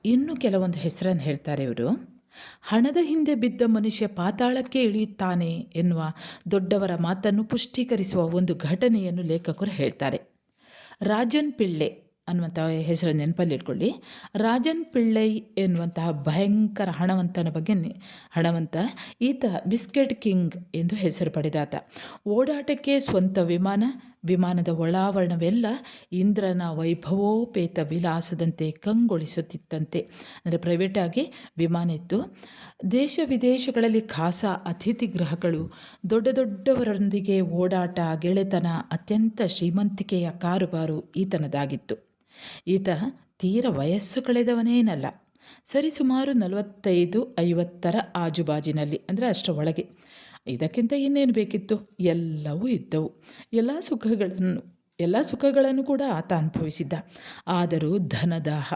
ಇನ್ನೂ ಕೆಲವೊಂದು ಹೆಸರನ್ನು ಹೇಳ್ತಾರೆ ಇವರು. ಹಣದ ಹಿಂದೆ ಬಿದ್ದ ಮನುಷ್ಯ ಪಾತಾಳಕ್ಕೆ ಇಳಿಯುತ್ತಾನೆ ಎನ್ನುವ ದೊಡ್ಡವರ ಮಾತನ್ನು ಪುಷ್ಟೀಕರಿಸುವ ಒಂದು ಘಟನೆಯನ್ನು ಲೇಖಕರು ಹೇಳ್ತಾರೆ. ರಾಜನ್ ಪಿಳ್ಳೆ ಅನ್ನುವಂಥ ಹೆಸರು ನೆನಪಲ್ಲಿಟ್ಕೊಳ್ಳಿ. ರಾಜನ್ ಪಿಳ್ಳೈ ಎನ್ನುವಂತಹ ಭಯಂಕರ ಹಣವಂತ ಈತ ಬಿಸ್ಕೆಟ್ ಕಿಂಗ್ ಎಂದು ಹೆಸರು ಪಡೆದಾತ. ಓಡಾಟಕ್ಕೆ ಸ್ವಂತ ವಿಮಾನದ ಒಳಾವರಣವೆಲ್ಲ ಇಂದ್ರನ ವೈಭವೋಪೇತ ವಿಲಾಸದಂತೆ ಕಂಗೊಳಿಸುತ್ತಿತ್ತಂತೆ. ಅಂದರೆ ಪ್ರೈವೇಟಾಗಿ ವಿಮಾನ ಇತ್ತು. ದೇಶ ವಿದೇಶಗಳಲ್ಲಿ ಖಾಸ ಅತಿಥಿ ಗೃಹಗಳು, ದೊಡ್ಡವರೊಂದಿಗೆ ಓಡಾಟ, ಗೆಳೆತನ, ಅತ್ಯಂತ ಶ್ರೀಮಂತಿಕೆಯ ಕಾರುಬಾರು ಈತನದಾಗಿತ್ತು. ಈತ ತೀರ ವಯಸ್ಸು ಕಳೆದವನೇನಲ್ಲ, ಸರಿಸುಮಾರು 45-50 ಆಜುಬಾಜಿನಲ್ಲಿ, ಅಂದರೆ ಅಷ್ಟರ ಒಳಗೆ. ಇದಕ್ಕಿಂತ ಇನ್ನೇನು ಬೇಕಿತ್ತು? ಎಲ್ಲವೂ ಇದ್ದವು. ಎಲ್ಲ ಸುಖಗಳನ್ನು ಕೂಡ ಆತ ಅನುಭವಿಸಿದ್ದ. ಆದರೂ ಧನದಾಹ,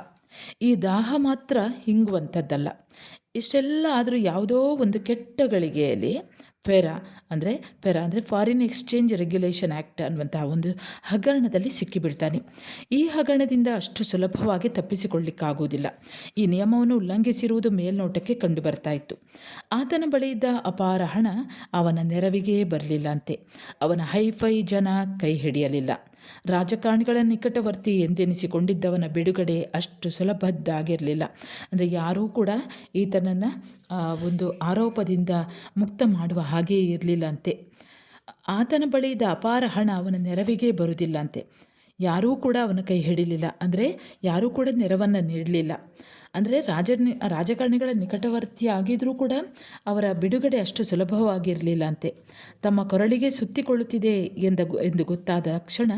ಈ ದಾಹ ಮಾತ್ರ ಹಿಂಗುವಂಥದ್ದಲ್ಲ. ಇಷ್ಟೆಲ್ಲ ಆದರೂ ಯಾವುದೋ ಒಂದು ಕೆಟ್ಟ ಗಳಿಗೆಯಲ್ಲಿ ಫೆರಾ ಅಂದರೆ ಫಾರಿನ್ ಎಕ್ಸ್ಚೇಂಜ್ ರೆಗ್ಯುಲೇಷನ್ ಆ್ಯಕ್ಟ್ ಅನ್ನುವಂತಹ ಒಂದು ಹಗರಣದಲ್ಲಿ ಸಿಕ್ಕಿಬೀಳ್ತಾನೆ. ಈ ಹಗರಣದಿಂದ ಅಷ್ಟು ಸುಲಭವಾಗಿ ತಪ್ಪಿಸಿಕೊಳ್ಳಿಕ್ಕಾಗುವುದಿಲ್ಲ. ಈ ನಿಯಮವನ್ನು ಉಲ್ಲಂಘಿಸಿರುವುದು ಮೇಲ್ನೋಟಕ್ಕೆ ಕಂಡುಬರ್ತಾ ಇತ್ತು. ಆತನ ಬಳಿ ಇದ್ದ ಅಪಾರ ಹಣ ಅವನ ನೆರವಿಗೆ ಬರಲಿಲ್ಲಂತೆ. ಅವನ ಹೈಫೈ ಜನ ಕೈ ಹಿಡಿಯಲಿಲ್ಲ. ರಾಜಕಾರಣಿಗಳ ನಿಕಟವರ್ತಿ ಎಂದೆನಿಸಿಕೊಂಡಿದ್ದವನ ಬಿಡುಗಡೆ ಅಷ್ಟು ಸುಲಭದ್ದಾಗಿರಲಿಲ್ಲ. ಅಂದರೆ ಯಾರೂ ಕೂಡ ಈತನನ್ನು ಒಂದು ಆರೋಪದಿಂದ ಮುಕ್ತ ಮಾಡುವ ಹಾಗೇ ಇರಲಿಲ್ಲಂತೆ. ಆತನ ಬಳಿ ಇದ್ದ ಅಪಾರ ಹಣ ಅವನ ನೆರವಿಗೆ ಬರುವುದಿಲ್ಲಂತೆ. ಯಾರೂ ಕೂಡ ಅವನ ಕೈ ಹಿಡಿಲಿಲ್ಲ, ಅಂದರೆ ಯಾರೂ ಕೂಡ ನೆರವನ್ನು ನೀಡಲಿಲ್ಲ. ಅಂದರೆ ರಾಜಕಾರಣಿಗಳ ನಿಕಟವರ್ತಿ ಆಗಿದ್ರೂ ಕೂಡ ಅವರ ಬಿಡುಗಡೆ ಅಷ್ಟು ಸುಲಭವಾಗಿರಲಿಲ್ಲ ಅಂತೆ. ತಮ್ಮ ಕೊರಳಿಗೆ ಸುತ್ತಿಕೊಳ್ಳುತ್ತಿದೆ ಎಂದು ಗೊತ್ತಾದ ಕ್ಷಣ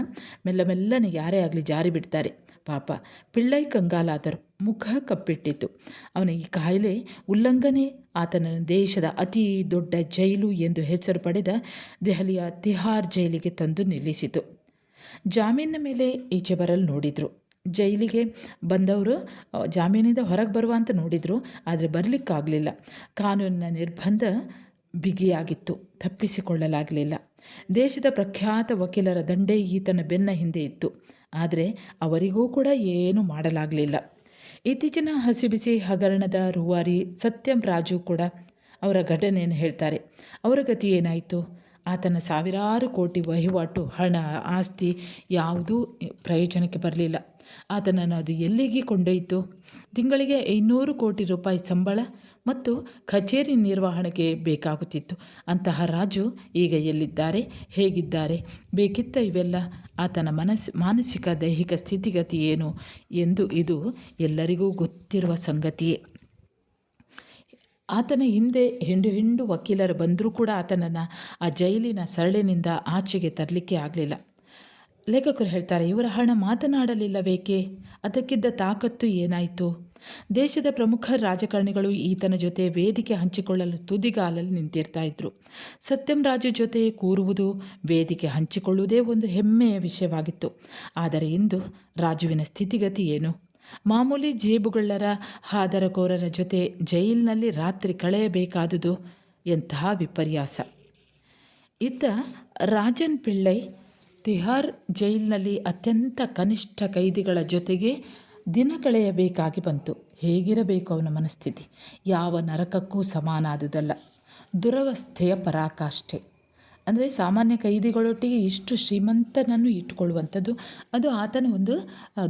ಮೆಲ್ಲನೆ ಯಾರೇ ಆಗಲಿ ಜಾರಿ ಬಿಡ್ತಾರೆ. ಪಾಪ ಪಿಳ್ಳೈ ಕಂಗಾಲಾದರು. ಮುಖ ಕಪ್ಪಿಟ್ಟಿತ್ತು. ಅವನ ಈ ಕಾಯಿಲೆ ಉಲ್ಲಂಘನೆ ಆತನನ್ನು ದೇಶದ ಅತಿ ದೊಡ್ಡ ಜೈಲು ಎಂದು ಹೆಸರು ಪಡೆದ ದೆಹಲಿಯ ತಿಹಾರ್ ಜೈಲಿಗೆ ತಂದು ನಿಲ್ಲಿಸಿತು. ಜಾಮೀನಿನ ಮೇಲೆ ಈಚೆ ಬರಲು ನೋಡಿದರು. ಜೈಲಿಗೆ ಬಂದವರು ಜಾಮೀನಿಂದ ಹೊರಗೆ ಬರುವ ಅಂತ ನೋಡಿದರು, ಆದರೆ ಬರಲಿಕ್ಕಾಗಲಿಲ್ಲ. ಕಾನೂನಿನ ನಿರ್ಬಂಧ ಬಿಗಿಯಾಗಿತ್ತು, ತಪ್ಪಿಸಿಕೊಳ್ಳಲಾಗಲಿಲ್ಲ. ದೇಶದ ಪ್ರಖ್ಯಾತ ವಕೀಲರ ದಂಡೇ ಈತನ ಬೆನ್ನ ಹಿಂದೆ ಇತ್ತು, ಆದರೆ ಅವರಿಗೂ ಕೂಡ ಏನೂ ಮಾಡಲಾಗಲಿಲ್ಲ. ಇತ್ತೀಚಿನ ಹಸಿಬಿಸಿ ಹಗರಣದ ರೂವಾರಿ ಸತ್ಯಂ ರಾಜು ಕೂಡ ಅವರ ಘಟನೆಯನ್ನು ಹೇಳ್ತಾರೆ. ಅವರ ಗತಿ ಏನಾಯಿತು? ಆತನ ಸಾವಿರಾರು ಕೋಟಿ ವಹಿವಾಟು, ಹಣ, ಆಸ್ತಿ ಯಾವುದೂ ಪ್ರಯೋಜನಕ್ಕೆ ಬರಲಿಲ್ಲ. ಆತನನ್ನು ಅದು ಎಲ್ಲಿಗೆ ಕೊಂಡೊಯ್ತು? ತಿಂಗಳಿಗೆ 500 ಕೋಟಿ ರೂಪಾಯಿ ಸಂಬಳ ಮತ್ತು ಕಚೇರಿ ನಿರ್ವಹಣೆಗೆ ಬೇಕಾಗುತ್ತಿತ್ತು. ಅಂತಹ ರಾಜು ಈಗ ಎಲ್ಲಿದ್ದಾರೆ, ಹೇಗಿದ್ದಾರೆ? ಬೇಕಿತ್ತ ಇವೆಲ್ಲ? ಆತನ ಮಾನಸಿಕ ದೈಹಿಕ ಸ್ಥಿತಿಗತಿ ಏನು ಎಂದು ಇದು ಎಲ್ಲರಿಗೂ ಗೊತ್ತಿರುವ ಸಂಗತಿಯೇ. ಆತನ ಹಿಂದೆ ಹಿಂಡು ವಕೀಲರು ಬಂದರೂ ಕೂಡ ಆತನನ್ನು ಆ ಜೈಲಿನ ಸರಳಿನಿಂದ ಆಚೆಗೆ ತರಲಿಕ್ಕೆ ಆಗಲಿಲ್ಲ. ಲೇಖಕರು ಹೇಳ್ತಾರೆ, ಇವರ ಹಣ ಮಾತನಾಡಲಿಲ್ಲವೇಕೆ? ಅದಕ್ಕಿದ್ದ ತಾಕತ್ತು ಏನಾಯಿತು? ದೇಶದ ಪ್ರಮುಖ ರಾಜಕಾರಣಿಗಳು ಈತನ ಜೊತೆ ವೇದಿಕೆ ಹಂಚಿಕೊಳ್ಳಲು ತುದಿಗಾಲಲ್ಲಿ ನಿಂತಿರ್ತಾ ಇದ್ರು. ಸತ್ಯಂ ರಾಜು ಜೊತೆ ಕೂರುವುದು, ವೇದಿಕೆ ಹಂಚಿಕೊಳ್ಳುವುದೇ ಒಂದು ಹೆಮ್ಮೆಯ ವಿಷಯವಾಗಿತ್ತು. ಆದರೆ ಇಂದು ರಾಜುವಿನ ಸ್ಥಿತಿಗತಿ ಏನು? ಮಾಮೂಲಿ ಜೇಬುಗಳ್ಳರ, ಹಾದರಕೋರರ ಜೊತೆ ಜೈಲಿನಲ್ಲಿ ರಾತ್ರಿ ಕಳೆಯಬೇಕಾದುದು ಎಂತಹ ವಿಪರ್ಯಾಸ! ಇತ್ತ ರಾಜನ್ ಪಿಳ್ಳೈ ತಿಹಾರ್ ಜೈಲಿನಲ್ಲಿ ಅತ್ಯಂತ ಕನಿಷ್ಠ ಕೈದಿಗಳ ಜೊತೆಗೆ ದಿನ ಕಳೆಯಬೇಕಾಗಿ ಬಂತು. ಹೇಗಿರಬೇಕು ಅವನ ಮನಸ್ಥಿತಿ? ಯಾವ ನರಕಕ್ಕೂ ಸಮಾನಾದುದಲ್ಲ. ದುರವಸ್ಥೆಯ ಪರಾಕಾಷ್ಠೆ. ಅಂದರೆ ಸಾಮಾನ್ಯ ಕೈದಿಗಳೊಟ್ಟಿಗೆ ಇಷ್ಟು ಶ್ರೀಮಂತನನ್ನು ಇಟ್ಟುಕೊಳ್ಳುವಂಥದ್ದು ಅದು ಆತನ ಒಂದು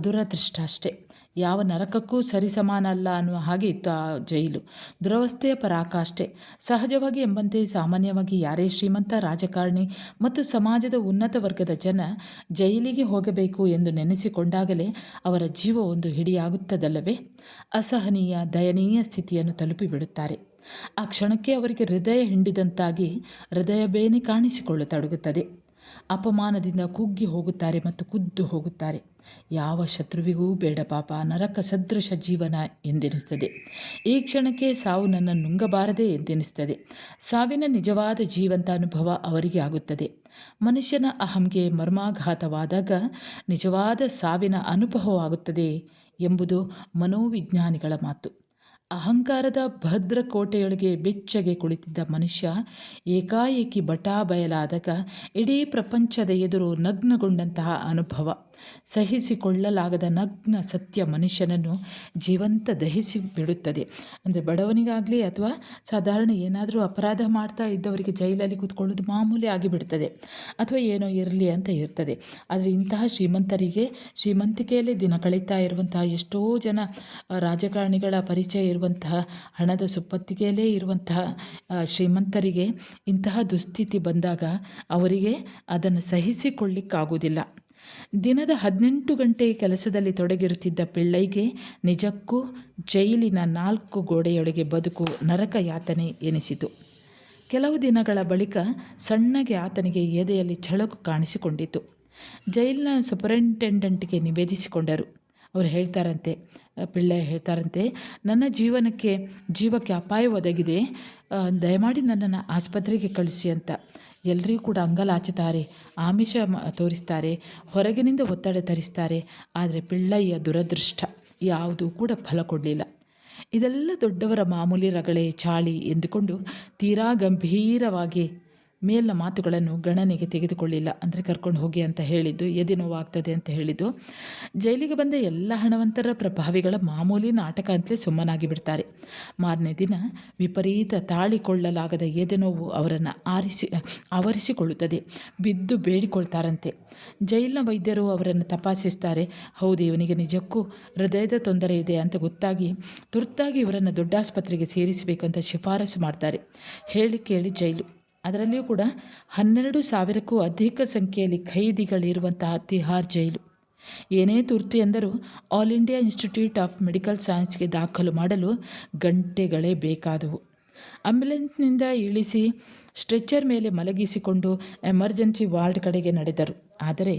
ದುರದೃಷ್ಟ ಅಷ್ಟೇ. ಯಾವ ನರಕಕ್ಕೂ ಸರಿಸಮಾನ ಅಲ್ಲ ಅನ್ನುವ ಹಾಗೆ ಇತ್ತು ಆ ಜೈಲು. ದುರವಸ್ಥೆಯ ಪರಾಕಾಷ್ಠೆ. ಸಹಜವಾಗಿ ಎಂಬಂತೆ ಸಾಮಾನ್ಯವಾಗಿ ಯಾರೇ ಶ್ರೀಮಂತ ರಾಜಕಾರಣಿ ಮತ್ತು ಸಮಾಜದ ಉನ್ನತ ವರ್ಗದ ಜನ ಜೈಲಿಗೆ ಹೋಗಬೇಕು ಎಂದು ನೆನೆಸಿಕೊಂಡಾಗಲೇ ಅವರ ಜೀವ ಒಂದು ಹಿಡಿಯಾಗುತ್ತದಲ್ಲವೇ? ಅಸಹನೀಯ ದಯನೀಯ ಸ್ಥಿತಿಯನ್ನು ತಲುಪಿಬಿಡುತ್ತಾರೆ. ಆ ಕ್ಷಣಕ್ಕೆ ಅವರಿಗೆ ಹೃದಯ ಹಿಂಡಿದಂತಾಗಿ ಹೃದಯ ಬೇನೆ ಕಾಣಿಸಿಕೊಳ್ಳತೊಡಗುತ್ತದೆ. ಅಪಮಾನದಿಂದ ಕುಗ್ಗಿ ಹೋಗುತ್ತಾರೆ ಮತ್ತು ಕುದ್ದು ಹೋಗುತ್ತಾರೆ. ಯಾವ ಶತ್ರುವಿಗೂ ಬೇಡ ಪಾಪ, ನರಕ ಸದೃಶ ಜೀವನ ಎಂದೆನಿಸ್ತದೆ. ಈ ಕ್ಷಣಕ್ಕೆ ಸಾವು ನನ್ನ ನುಂಗಬಾರದೆ ಎಂದೆನಿಸ್ತದೆ. ಸಾವಿನ ನಿಜವಾದ ಜೀವಂತ ಅನುಭವ ಅವರಿಗೆ ಆಗುತ್ತದೆ. ಮನುಷ್ಯನ ಅಹಂಗೆ ಮರ್ಮಾಘಾತವಾದಾಗ ನಿಜವಾದ ಸಾವಿನ ಅನುಭವವಾಗುತ್ತದೆ ಎಂಬುದು ಮನೋವಿಜ್ಞಾನಿಗಳ ಮಾತು. ಅಹಂಕಾರದ ಭದ್ರಕೋಟೆಯೊಳಗೆ ಬೆಚ್ಚಗೆ ಕುಳಿತಿದ್ದ ಮನುಷ್ಯ ಏಕಾಏಕಿ ಬಯಲಾದಾಗ ಇಡೀ ಪ್ರಪಂಚದ ಎದುರು ನಗ್ನಗೊಂಡಂತಹ ಅನುಭವ. ಸಹಿಸಿಕೊಳ್ಳಲಾಗದ ನಗ್ನ ಸತ್ಯ ಮನುಷ್ಯನನ್ನು ಜೀವಂತ ದಹಿಸಿ ಬಿಡುತ್ತದೆ. ಅಂದರೆ ಬಡವನಿಗಾಗಲಿ ಅಥವಾ ಸಾಧಾರಣ ಏನಾದರೂ ಅಪರಾಧ ಮಾಡ್ತಾ ಇದ್ದವರಿಗೆ ಜೈಲಲ್ಲಿ ಕೂತ್ಕೊಳ್ಳೋದು ಮಾಮೂಲಿ ಆಗಿಬಿಡ್ತದೆ, ಅಥವಾ ಏನೋ ಇರಲಿ ಅಂತ ಇರ್ತದೆ. ಆದರೆ ಇಂತಹ ಶ್ರೀಮಂತರಿಗೆ, ಶ್ರೀಮಂತಿಕೆಯಲ್ಲೇ ದಿನ ಕಳೀತಾ ಇರುವಂತಹ ಎಷ್ಟೋ ಜನ ರಾಜಕಾರಣಿಗಳ ಪರಿಚಯ ಇರುವಂತಹ, ಹಣದ ಸುಪ್ಪತ್ತಿಗೆಯಲ್ಲೇ ಇರುವಂತಹ ಶ್ರೀಮಂತರಿಗೆ ಇಂತಹ ದುಸ್ಥಿತಿ ಬಂದಾಗ ಅವರಿಗೆ ಅದನ್ನು ಸಹಿಸಿಕೊಳ್ಳಿಕ್ಕಾಗುವುದಿಲ್ಲ. ದಿನದ 18 ಗಂಟೆ ಕೆಲಸದಲ್ಲಿ ತೊಡಗಿರುತ್ತಿದ್ದ ಪಿಳ್ಳೈಗೆ ನಿಜಕ್ಕೂ ಜೈಲಿನ 4 ಗೋಡೆಯೊಳಗೆ ಬದುಕು ನರಕ ಯಾತನೆ ಎನಿಸಿತು. ಕೆಲವು ದಿನಗಳ ಬಳಿಕ ಸಣ್ಣಗೆ ಆತನಿಗೆ ಎದೆಯಲ್ಲಿ ಛಳಕು ಕಾಣಿಸಿಕೊಂಡಿತು. ಜೈಲಿನ ಸೂಪರಿಂಟೆಂಡೆಂಟ್ಗೆ ನಿವೇದಿಸಿಕೊಂಡರು. ಅವರು ಹೇಳ್ತಾರಂತೆ, ಪಿಳ್ಳೈ ಹೇಳ್ತಾರಂತೆ, ನನ್ನ ಜೀವಕ್ಕೆ ಅಪಾಯ ಒದಗಿದೆ, ದಯಮಾಡಿ ನನ್ನನ್ನು ಆಸ್ಪತ್ರೆಗೆ ಕಳಿಸಿ ಅಂತ. ಎಲ್ಲರಿಗೂ ಕೂಡ ಅಂಗಲಾಚುತ್ತಾರೆ, ಆಮಿಷ ತೋರಿಸ್ತಾರೆ, ಹೊರಗಿನಿಂದ ಒತ್ತಡ ತರಿಸ್ತಾರೆ. ಆದರೆ ಪಿಳ್ಳಯ್ಯ ದುರದೃಷ್ಟ ಯಾವುದೂ ಕೂಡ ಫಲ ಕೊಡಲಿಲ್ಲ. ಇದೆಲ್ಲ ದೊಡ್ಡವರ ಮಾಮೂಲಿ ರಗಳೆ ಚಾಳಿ ಎಂದುಕೊಂಡು ತೀರಾ ಗಂಭೀರವಾಗಿ ಮೇಲಿನ ಮಾತುಗಳನ್ನು ಗಣನೆಗೆ ತೆಗೆದುಕೊಳ್ಳಿಲ್ಲ. ಅಂದರೆ ಕರ್ಕೊಂಡು ಹೋಗಿ ಅಂತ ಹೇಳಿದ್ದು, ಎದೆ ನೋವಾಗ್ತದೆ ಅಂತ ಹೇಳಿದ್ದು. ಜೈಲಿಗೆ ಬಂದ ಎಲ್ಲ ಹಣವಂತರ ಪ್ರಭಾವಿಗಳ ಮಾಮೂಲಿ ನಾಟಕ ಅಂತಲೇ ಸುಮ್ಮನಾಗಿ ಬಿಡ್ತಾರೆ. ಮಾರನೇ ದಿನ ವಿಪರೀತ ತಾಳಿಕೊಳ್ಳಲಾಗದ ಎದೆ ನೋವು ಅವರನ್ನು ಆವರಿಸಿಕೊಳ್ಳುತ್ತದೆ. ಬಿದ್ದು ಬೇಡಿಕೊಳ್ತಾರಂತೆ. ಜೈಲಿನ ವೈದ್ಯರು ಅವರನ್ನು ತಪಾಸಿಸ್ತಾರೆ. ಹೌದು, ಇವನಿಗೆ ನಿಜಕ್ಕೂ ಹೃದಯದ ತೊಂದರೆ ಇದೆ ಅಂತ ಗೊತ್ತಾಗಿ ತುರ್ತಾಗಿ ಇವರನ್ನು ದೊಡ್ಡಾಸ್ಪತ್ರೆಗೆ ಸೇರಿಸಬೇಕಂತ ಶಿಫಾರಸು ಮಾಡ್ತಾರೆ. ಹೇಳಿ ಕೇಳಿ ಜೈಲು. ಅದರಲ್ಲಿಯೂ ಕೂಡ 12,000ಕ್ಕೂ ಅಧಿಕ ಸಂಖ್ಯೆಯಲ್ಲಿ ಖೈದಿಗಳಿರುವಂತಹ ತಿಹಾರ್ ಜೈಲು. ಏನೇ ತುರ್ತು ಎಂದರೂ all India institute of medical ಸೈನ್ಸ್ಗೆ ದಾಖಲು ಮಾಡಲು ಗಂಟೆಗಳೇ ಬೇಕಾದವು. ಆಂಬ್ಯುಲೆನ್ಸ್ನಿಂದ ಇಳಿಸಿ ಸ್ಟ್ರೆಚ್ಚರ್ ಮೇಲೆ ಮಲಗಿಸಿಕೊಂಡು ಎಮರ್ಜೆನ್ಸಿ ವಾರ್ಡ್ ಕಡೆಗೆ ನಡೆದರು. ಆದರೆ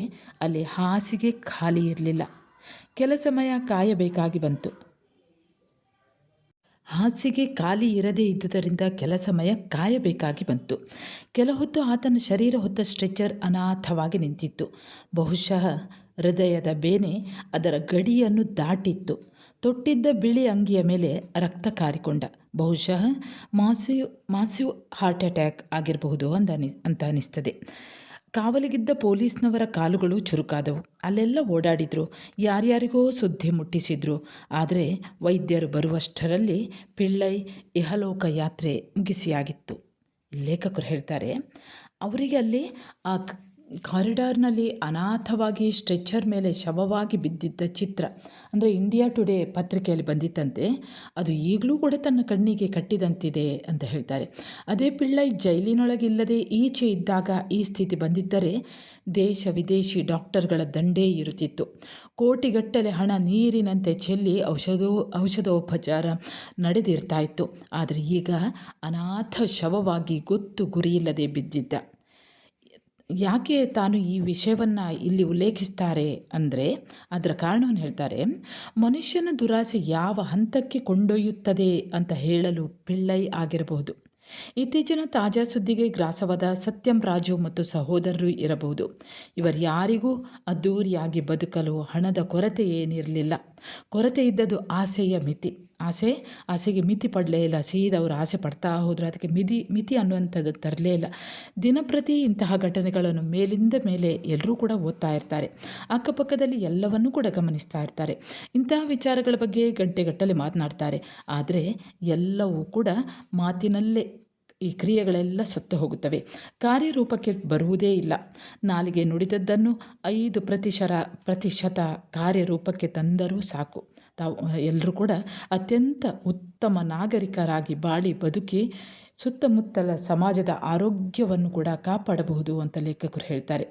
ಅಲ್ಲಿ ಹಾಸಿಗೆ ಖಾಲಿ ಇರಲಿಲ್ಲ. ಕೆಲ ಸಮಯ ಕಾಯಬೇಕಾಗಿ ಬಂತು. ಹಾಸಿಗೆ ಖಾಲಿ ಇರದೇ ಇದ್ದುದರಿಂದ ಕೆಲ ಸಮಯ ಕಾಯಬೇಕಾಗಿ ಬಂತು. ಕೆಲ ಹೊತ್ತು ಆತನ ಶರೀರ ಹೊತ್ತ ಸ್ಟ್ರೆಚ್ಚರ್ ಅನಾಥವಾಗಿ ನಿಂತಿತ್ತು. ಬಹುಶಃ ಹೃದಯದ ಬೇನೆ ಅದರ ಗಡಿಯನ್ನು ದಾಟಿತ್ತು. ತೊಟ್ಟಿದ್ದ ಬಿಳಿ ಅಂಗಿಯ ಮೇಲೆ ರಕ್ತ ಕಾರಿಕೊಂಡ. ಬಹುಶಃ ಮಾಸಿವ್ ಹಾರ್ಟ್ ಅಟ್ಯಾಕ್ ಆಗಿರಬಹುದು ಅಂತ ಅನಿಸ್ತದೆ. ಕಾವಲಿಗಿದ್ದ ಪೊಲೀಸ್ನವರ ಕಾಲುಗಳು ಚುರುಕಾದವು. ಅಲ್ಲೆಲ್ಲ ಓಡಾಡಿದ್ರು, ಯಾರ್ಯಾರಿಗೋ ಸುದ್ದಿ ಮುಟ್ಟಿಸಿದ್ರು. ಆದರೆ ವೈದ್ಯರು ಬರುವಷ್ಟರಲ್ಲಿ ಪಿಳ್ಳೈ ಇಹಲೋಕ ಯಾತ್ರೆ ಮುಗಿಸಿಯಾಗಿತ್ತು. ಲೇಖಕರು ಹೇಳ್ತಾರೆ, ಅವರಿಗೆ ಅಲ್ಲಿ ಆ ಕಾರಿಡಾರ್ನಲ್ಲಿ ಅನಾಥವಾಗಿ ಸ್ಟ್ರೆಚ್ಚರ್ ಮೇಲೆ ಶವವಾಗಿ ಬಿದ್ದಿದ್ದ ಚಿತ್ರ, ಅಂದರೆ ಇಂಡಿಯಾ ಟುಡೇ ಪತ್ರಿಕೆಯಲ್ಲಿ ಬಂದಿತ್ತಂತೆ, ಅದು ಈಗಲೂ ಕೂಡ ತನ್ನ ಕಣ್ಣಿಗೆ ಕಟ್ಟಿದಂತಿದೆ ಅಂತ ಹೇಳ್ತಾರೆ. ಅದೇ ಪಿಳ್ಳೈ ಜೈಲಿನೊಳಗಿಲ್ಲದೆ ಈಚೆ ಇದ್ದಾಗ ಈ ಸ್ಥಿತಿ ಬಂದಿದ್ದರೆ ದೇಶ ವಿದೇಶಿ ಡಾಕ್ಟರ್ಗಳ ದಂಡೇ ಇರುತ್ತಿತ್ತು. ಕೋಟಿಗಟ್ಟಲೆ ಹಣ ನೀರಿನಂತೆ ಚೆಲ್ಲಿ ಔಷಧೋಪಚಾರ ನಡೆದಿರ್ತಾ ಇತ್ತು. ಆದರೆ ಈಗ ಅನಾಥ ಶವವಾಗಿ ಗೊತ್ತು ಗುರಿಯಿಲ್ಲದೆ ಬಿದ್ದಿದ್ದ. ಯಾಕೆ ತಾನು ಈ ವಿಷಯವನ್ನು ಇಲ್ಲಿ ಉಲ್ಲೇಖಿಸ್ತಾರೆ ಅಂದರೆ ಅದರ ಕಾರಣವನ್ನು ಹೇಳ್ತಾರೆ. ಮನುಷ್ಯನ ದುರಾಸೆ ಯಾವ ಹಂತಕ್ಕೆ ಕೊಂಡೊಯ್ಯುತ್ತದೆ ಅಂತ ಹೇಳಲು ಪಿಳ್ಳೈ ಆಗಿರಬಹುದು. ಇತ್ತೀಚಿನ ತಾಜಾ ಸುದ್ದಿಗೆ ಗ್ರಾಸವಾದ ಸತ್ಯಂ ರಾಜು ಮತ್ತು ಸಹೋದರರು ಇರಬಹುದು. ಇವರ್ಯಾರಿಗೂ ಅದ್ದೂರಿಯಾಗಿ ಬದುಕಲು ಹಣದ ಕೊರತೆ ಏನಿರಲಿಲ್ಲ. ಕೊರತೆ ಇದ್ದದ್ದು ಆಸೆಯ ಮಿತಿ. ಆಸೆಗೆ ಮಿತಿ ಪಡಲೇ ಇಲ್ಲ. ಸೀದಾ ಅವರು ಆಸೆ ಪಡ್ತಾ ಹೋದರು. ಅದಕ್ಕೆ ಮಿತಿ ಅನ್ನುವಂಥದ್ದು ತರಲೇ ಇಲ್ಲ. ದಿನಪ್ರತಿ ಇಂತಹ ಘಟನೆಗಳನ್ನು ಮೇಲಿಂದ ಮೇಲೆ ಎಲ್ಲರೂ ಕೂಡ ಓದ್ತಾ ಇರ್ತಾರೆ. ಅಕ್ಕಪಕ್ಕದಲ್ಲಿ ಎಲ್ಲವನ್ನೂ ಕೂಡ ಗಮನಿಸ್ತಾ ಇರ್ತಾರೆ. ಇಂತಹ ವಿಚಾರಗಳ ಬಗ್ಗೆ ಗಂಟೆಗಟ್ಟಲೆ ಮಾತನಾಡ್ತಾರೆ. ಆದರೆ ಎಲ್ಲವೂ ಕೂಡ ಮಾತಿನಲ್ಲೇ ಈ ಕ್ರಿಯೆಗಳೆಲ್ಲ ಸತ್ತು ಹೋಗುತ್ತವೆ, ಕಾರ್ಯರೂಪಕ್ಕೆ ಬರುವುದೇ ಇಲ್ಲ. ನಾಲಿಗೆ ನುಡಿದದ್ದನ್ನು 5% ಕಾರ್ಯರೂಪಕ್ಕೆ ತಂದರೂ ಸಾಕು. ತಾವು ಎಲ್ಲರೂ ಕೂಡ ಅತ್ಯಂತ ಉತ್ತಮ ನಾಗರಿಕರಾಗಿ ಬಾಳಿ ಬದುಕಿ ಸುತ್ತಮುತ್ತಲ ಸಮಾಜದ ಆರೋಗ್ಯವನ್ನು ಕೂಡ ಕಾಪಾಡಬಹುದು ಅಂತ ಲೇಖಕರು ಹೇಳ್ತಾರೆ.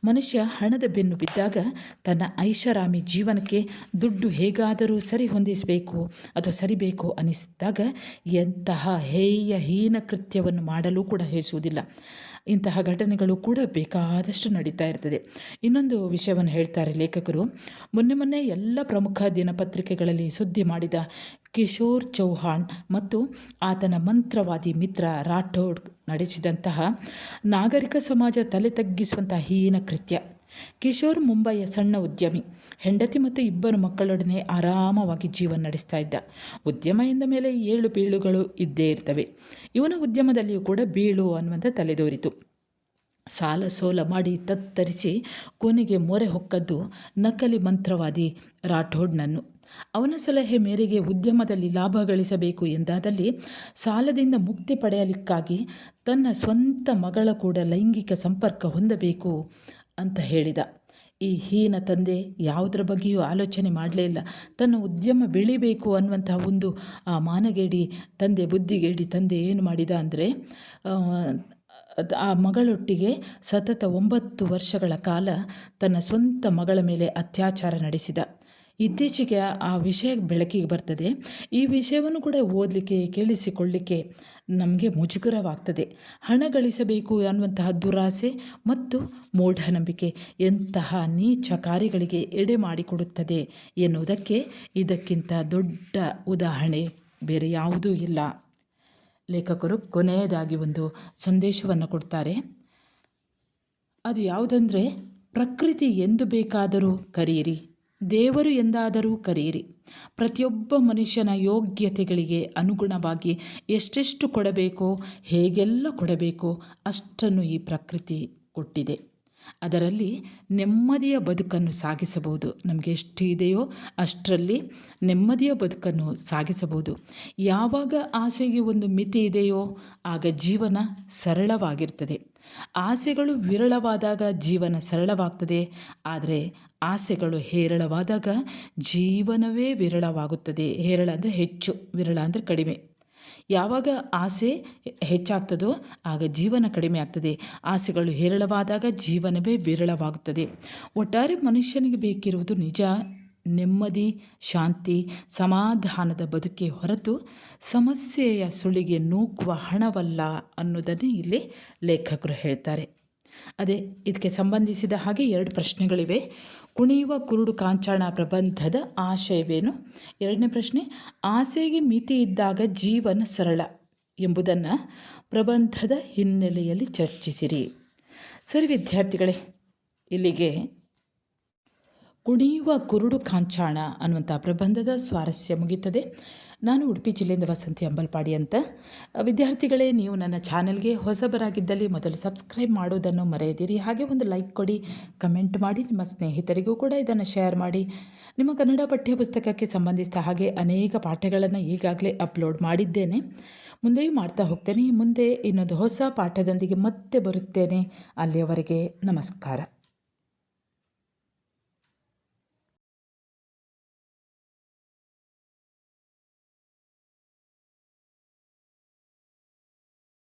ಮನುಷ್ಯ ಹಣದ ಬೆನ್ನು ಬಿದ್ದಾಗ ತನ್ನ ಐಷಾರಾಮಿ ಜೀವನಕ್ಕೆ ದುಡ್ಡು ಹೇಗಾದರೂ ಸರಿ ಹೊಂದಿಸಬೇಕು ಅಥವಾ ಸರಿಬೇಕು ಅನಿಸಿದಾಗ ಎಂತಹ ಹೀನ ಕೃತ್ಯವನ್ನು ಮಾಡಲು ಕೂಡ ಹೇಸುವುದಿಲ್ಲ. ಇಂತಹ ಘಟನೆಗಳು ಕೂಡ ಬೇಕಾದಷ್ಟು ನಡೀತಾ ಇರ್ತದೆ. ಇನ್ನೊಂದು ವಿಷಯವನ್ನು ಹೇಳ್ತಾರೆ ಲೇಖಕರು. ಮೊನ್ನೆ ಎಲ್ಲ ಪ್ರಮುಖ ದಿನಪತ್ರಿಕೆಗಳಲ್ಲಿ ಸುದ್ದಿ ಮಾಡಿದ ಕಿಶೋರ್ ಚೌಹಾಣ್ ಮತ್ತು ಆತನ ಮಂತ್ರವಾದಿ ಮಿತ್ರ ರಾಠೋಡ್ ನಡೆಸಿದಂತಹ ನಾಗರಿಕ ಸಮಾಜ ತಲೆ ತಗ್ಗಿಸುವಂತಹ ಹೀನ ಕೃತ್ಯ. ಕಿಶೋರ್ ಮುಂಬಯಿಯ ಸಣ್ಣ ಉದ್ಯಮಿ, ಹೆಂಡತಿ ಮತ್ತು 2 ಮಕ್ಕಳೊಡನೆ ಆರಾಮವಾಗಿ ಜೀವನ ನಡೆಸ್ತಾ ಇದ್ದ. ಉದ್ಯಮ ಎಂದ ಮೇಲೆ ಏಳು ಬೀಳುಗಳು ಇದ್ದೇ ಇರ್ತವೆ. ಇವನ ಉದ್ಯಮದಲ್ಲಿಯೂ ಕೂಡ ಬೀಳು ಅನ್ನುವಂಥ ತಲೆದೋರಿತು. ಸಾಲ ಸೋಲ ಮಾಡಿ ತತ್ತರಿಸಿ ಕೊನೆಗೆ ಮೊರೆ ಹೊಕ್ಕದ್ದು ನಕಲಿ ಮಂತ್ರವಾದಿ ರಾಠೋಡ್ನನ್ನು. ಅವನ ಸಲಹೆ ಮೇರೆಗೆ ಉದ್ಯಮದಲ್ಲಿ ಲಾಭ ಗಳಿಸಬೇಕು ಎಂದಾದಲ್ಲಿ ಸಾಲದಿಂದ ಮುಕ್ತಿ ಪಡೆಯಲಿಕ್ಕಾಗಿ ತನ್ನ ಸ್ವಂತ ಮಗಳ ಕೂಡ ಲೈಂಗಿಕ ಸಂಪರ್ಕ ಹೊಂದಬೇಕು ಅಂತ ಹೇಳಿದ. ಈ ಹೀನ ತಂದೆ ಯಾವುದರ ಬಗ್ಗೆಯೂ ಆಲೋಚನೆ ಮಾಡಲೇ ಇಲ್ಲ. ತನ್ನ ಉದ್ಯಮ ಬೆಳಿಬೇಕು ಅನ್ನುವಂತಹ ಒಂದು ಮಾನಗೇಡಿ ತಂದೆ, ಬುದ್ಧಿಗೇಡಿ ತಂದೆ ಏನು ಮಾಡಿದ ಅಂದರೆ ಆ ಮಗಳೊಟ್ಟಿಗೆ ಸತತ 9 ವರ್ಷಗಳ ಕಾಲ ತನ್ನ ಸ್ವಂತ ಮಗಳ ಮೇಲೆ ಅತ್ಯಾಚಾರ ನಡೆಸಿದ. ಇತ್ತೀಚೆಗೆ ಆ ವಿಷಯ ಬೆಳಕಿಗೆ ಬರ್ತದೆ. ಈ ವಿಷಯವನ್ನು ಕೂಡ ಓದಲಿಕ್ಕೆ ಕೇಳಿಸಿಕೊಳ್ಳಲಿಕ್ಕೆ ನಮಗೆ ಮುಜುಗರವಾಗ್ತದೆ. ಹಣ ಗಳಿಸಬೇಕು ಅನ್ನುವಂತಹ ದುರಾಸೆ ಮತ್ತು ಮೂಢನಂಬಿಕೆ ಎಂತಹ ನೀಚ ಕಾರ್ಯಗಳಿಗೆ ಎಡೆ ಮಾಡಿಕೊಡುತ್ತದೆ ಎನ್ನುವುದಕ್ಕೆ ಇದಕ್ಕಿಂತ ದೊಡ್ಡ ಉದಾಹರಣೆ ಬೇರೆ ಯಾವುದೂ ಇಲ್ಲ. ಲೇಖಕರು ಕೊನೆಯದಾಗಿ ಒಂದು ಸಂದೇಶವನ್ನು ಕೊಡ್ತಾರೆ. ಅದು ಯಾವುದಂದರೆ, ಪ್ರಕೃತಿ ಎಂದು ಬೇಕಾದರೂ ಕರೆಯಿರಿ, ದೇವರು ಎಂದಾದರೂ ಕರೆಯಿರಿ. ಪ್ರತಿಯೊಬ್ಬ ಮನುಷ್ಯನ ಯೋಗ್ಯತೆಗಳಿಗೆ ಅನುಗುಣವಾಗಿ ಎಷ್ಟೆಷ್ಟು ಕೊಡಬೇಕೋ, ಹೇಗೆಲ್ಲ ಕೊಡಬೇಕೋ ಅಷ್ಟನ್ನು ಈ ಪ್ರಕೃತಿ ಕೊಟ್ಟಿದೆ. ಅದರಲ್ಲಿ ನೆಮ್ಮದಿಯ ಬದುಕನ್ನು ಸಾಗಿಸಬಹುದು. ನಮಗೆ ಎಷ್ಟು ಇದೆಯೋ ಅಷ್ಟರಲ್ಲಿ ನೆಮ್ಮದಿಯ ಬದುಕನ್ನು ಸಾಗಿಸಬಹುದು. ಯಾವಾಗ ಆಸೆಗೆ ಒಂದು ಮಿತಿ ಇದೆಯೋ ಆಗ ಜೀವನ ಸರಳವಾಗಿರ್ತದೆ. ಆಸೆಗಳು ವಿರಳವಾದಾಗ ಜೀವನ ಸರಳವಾಗ್ತದೆ. ಆದರೆ ಆಸೆಗಳು ಹೇರಳವಾದಾಗ ಜೀವನವೇ ವಿರಳವಾಗುತ್ತದೆ. ಹೇರಳ ಅಂದರೆ ಹೆಚ್ಚು, ವಿರಳ ಅಂದರೆ ಕಡಿಮೆ. ಯಾವಾಗ ಆಸೆ ಹೆಚ್ಚಾಗ್ತದೋ ಆಗ ಜೀವನ ಕಡಿಮೆ ಆಗ್ತದೆ. ಆಸೆಗಳು ಹೇರಳವಾದಾಗ ಜೀವನವೇ ವಿರಳವಾಗುತ್ತದೆ. ಒಟ್ಟಾರೆ ಮನುಷ್ಯನಿಗೆ ಬೇಕಿರುವುದು ನಿಜ ನೆಮ್ಮದಿ, ಶಾಂತಿ, ಸಮಾಧಾನದ ಬದುಕೆ ಹೊರತು ಸಮಸ್ಯೆಯ ಸುಳಿಗೆ ನೂಕುವ ಹಣವಲ್ಲ ಅನ್ನೋದನ್ನೇ ಇಲ್ಲಿ ಲೇಖಕರು ಹೇಳ್ತಾರೆ. ಅದೇ ಇದಕ್ಕೆ ಸಂಬಂಧಿಸಿದ ಹಾಗೆ 2 ಪ್ರಶ್ನೆಗಳಿವೆ. ಕುಣಿಯುವ ಕುರುಡು ಕಾಂಚಾಣ ಪ್ರಬಂಧದ ಆಶಯವೇನು? 2ನೇ ಪ್ರಶ್ನೆ, ಆಸೆಗೆ ಮಿತಿ ಇದ್ದಾಗ ಜೀವನ ಸರಳ ಎಂಬುದನ್ನು ಪ್ರಬಂಧದ ಹಿನ್ನೆಲೆಯಲ್ಲಿ ಚರ್ಚಿಸಿರಿ. ಸರಿ ವಿದ್ಯಾರ್ಥಿಗಳೇ, ಇಲ್ಲಿಗೆ ಕುಣಿಯುವ ಕುರುಡು ಕಾಂಚಾಣ ಅನ್ನುವಂಥ ಪ್ರಬಂಧದ ಸ್ವಾರಸ್ಯ ಮುಗಿಯುತ್ತದೆ. ನಾನು ಉಡುಪಿ ಜಿಲ್ಲೆಯಿಂದ ವಸಂತಿ ಅಂಬಲ್ಪಾಡಿ ಅಂತ. ವಿದ್ಯಾರ್ಥಿಗಳೇ, ನೀವು ನನ್ನ ಚಾನೆಲ್ಗೆ ಹೊಸಬರಾಗಿದ್ದಲ್ಲಿ ಮೊದಲು ಸಬ್ಸ್ಕ್ರೈಬ್ ಮಾಡೋದನ್ನು ಮರೆಯದಿರಿ. ಹಾಗೆ ಒಂದು ಲೈಕ್ ಕೊಡಿ, ಕಮೆಂಟ್ ಮಾಡಿ, ನಿಮ್ಮ ಸ್ನೇಹಿತರಿಗೂ ಕೂಡ ಇದನ್ನು ಶೇರ್ ಮಾಡಿ. ನಿಮ್ಮ ಕನ್ನಡ ಪಠ್ಯಪುಸ್ತಕಕ್ಕೆ ಸಂಬಂಧಿಸಿದ ಹಾಗೆ ಅನೇಕ ಪಾಠಗಳನ್ನು ಈಗಾಗಲೇ ಅಪ್ಲೋಡ್ ಮಾಡಿದ್ದೇನೆ, ಮುಂದೆಯೂ ಮಾಡ್ತಾ ಹೋಗ್ತೇನೆ. ಮುಂದೆ ಇನ್ನೊಂದು ಹೊಸ ಪಾಠದೊಂದಿಗೆ ಮತ್ತೆ ಬರುತ್ತೇನೆ. ಅಲ್ಲಿಯವರೆಗೆ ನಮಸ್ಕಾರ.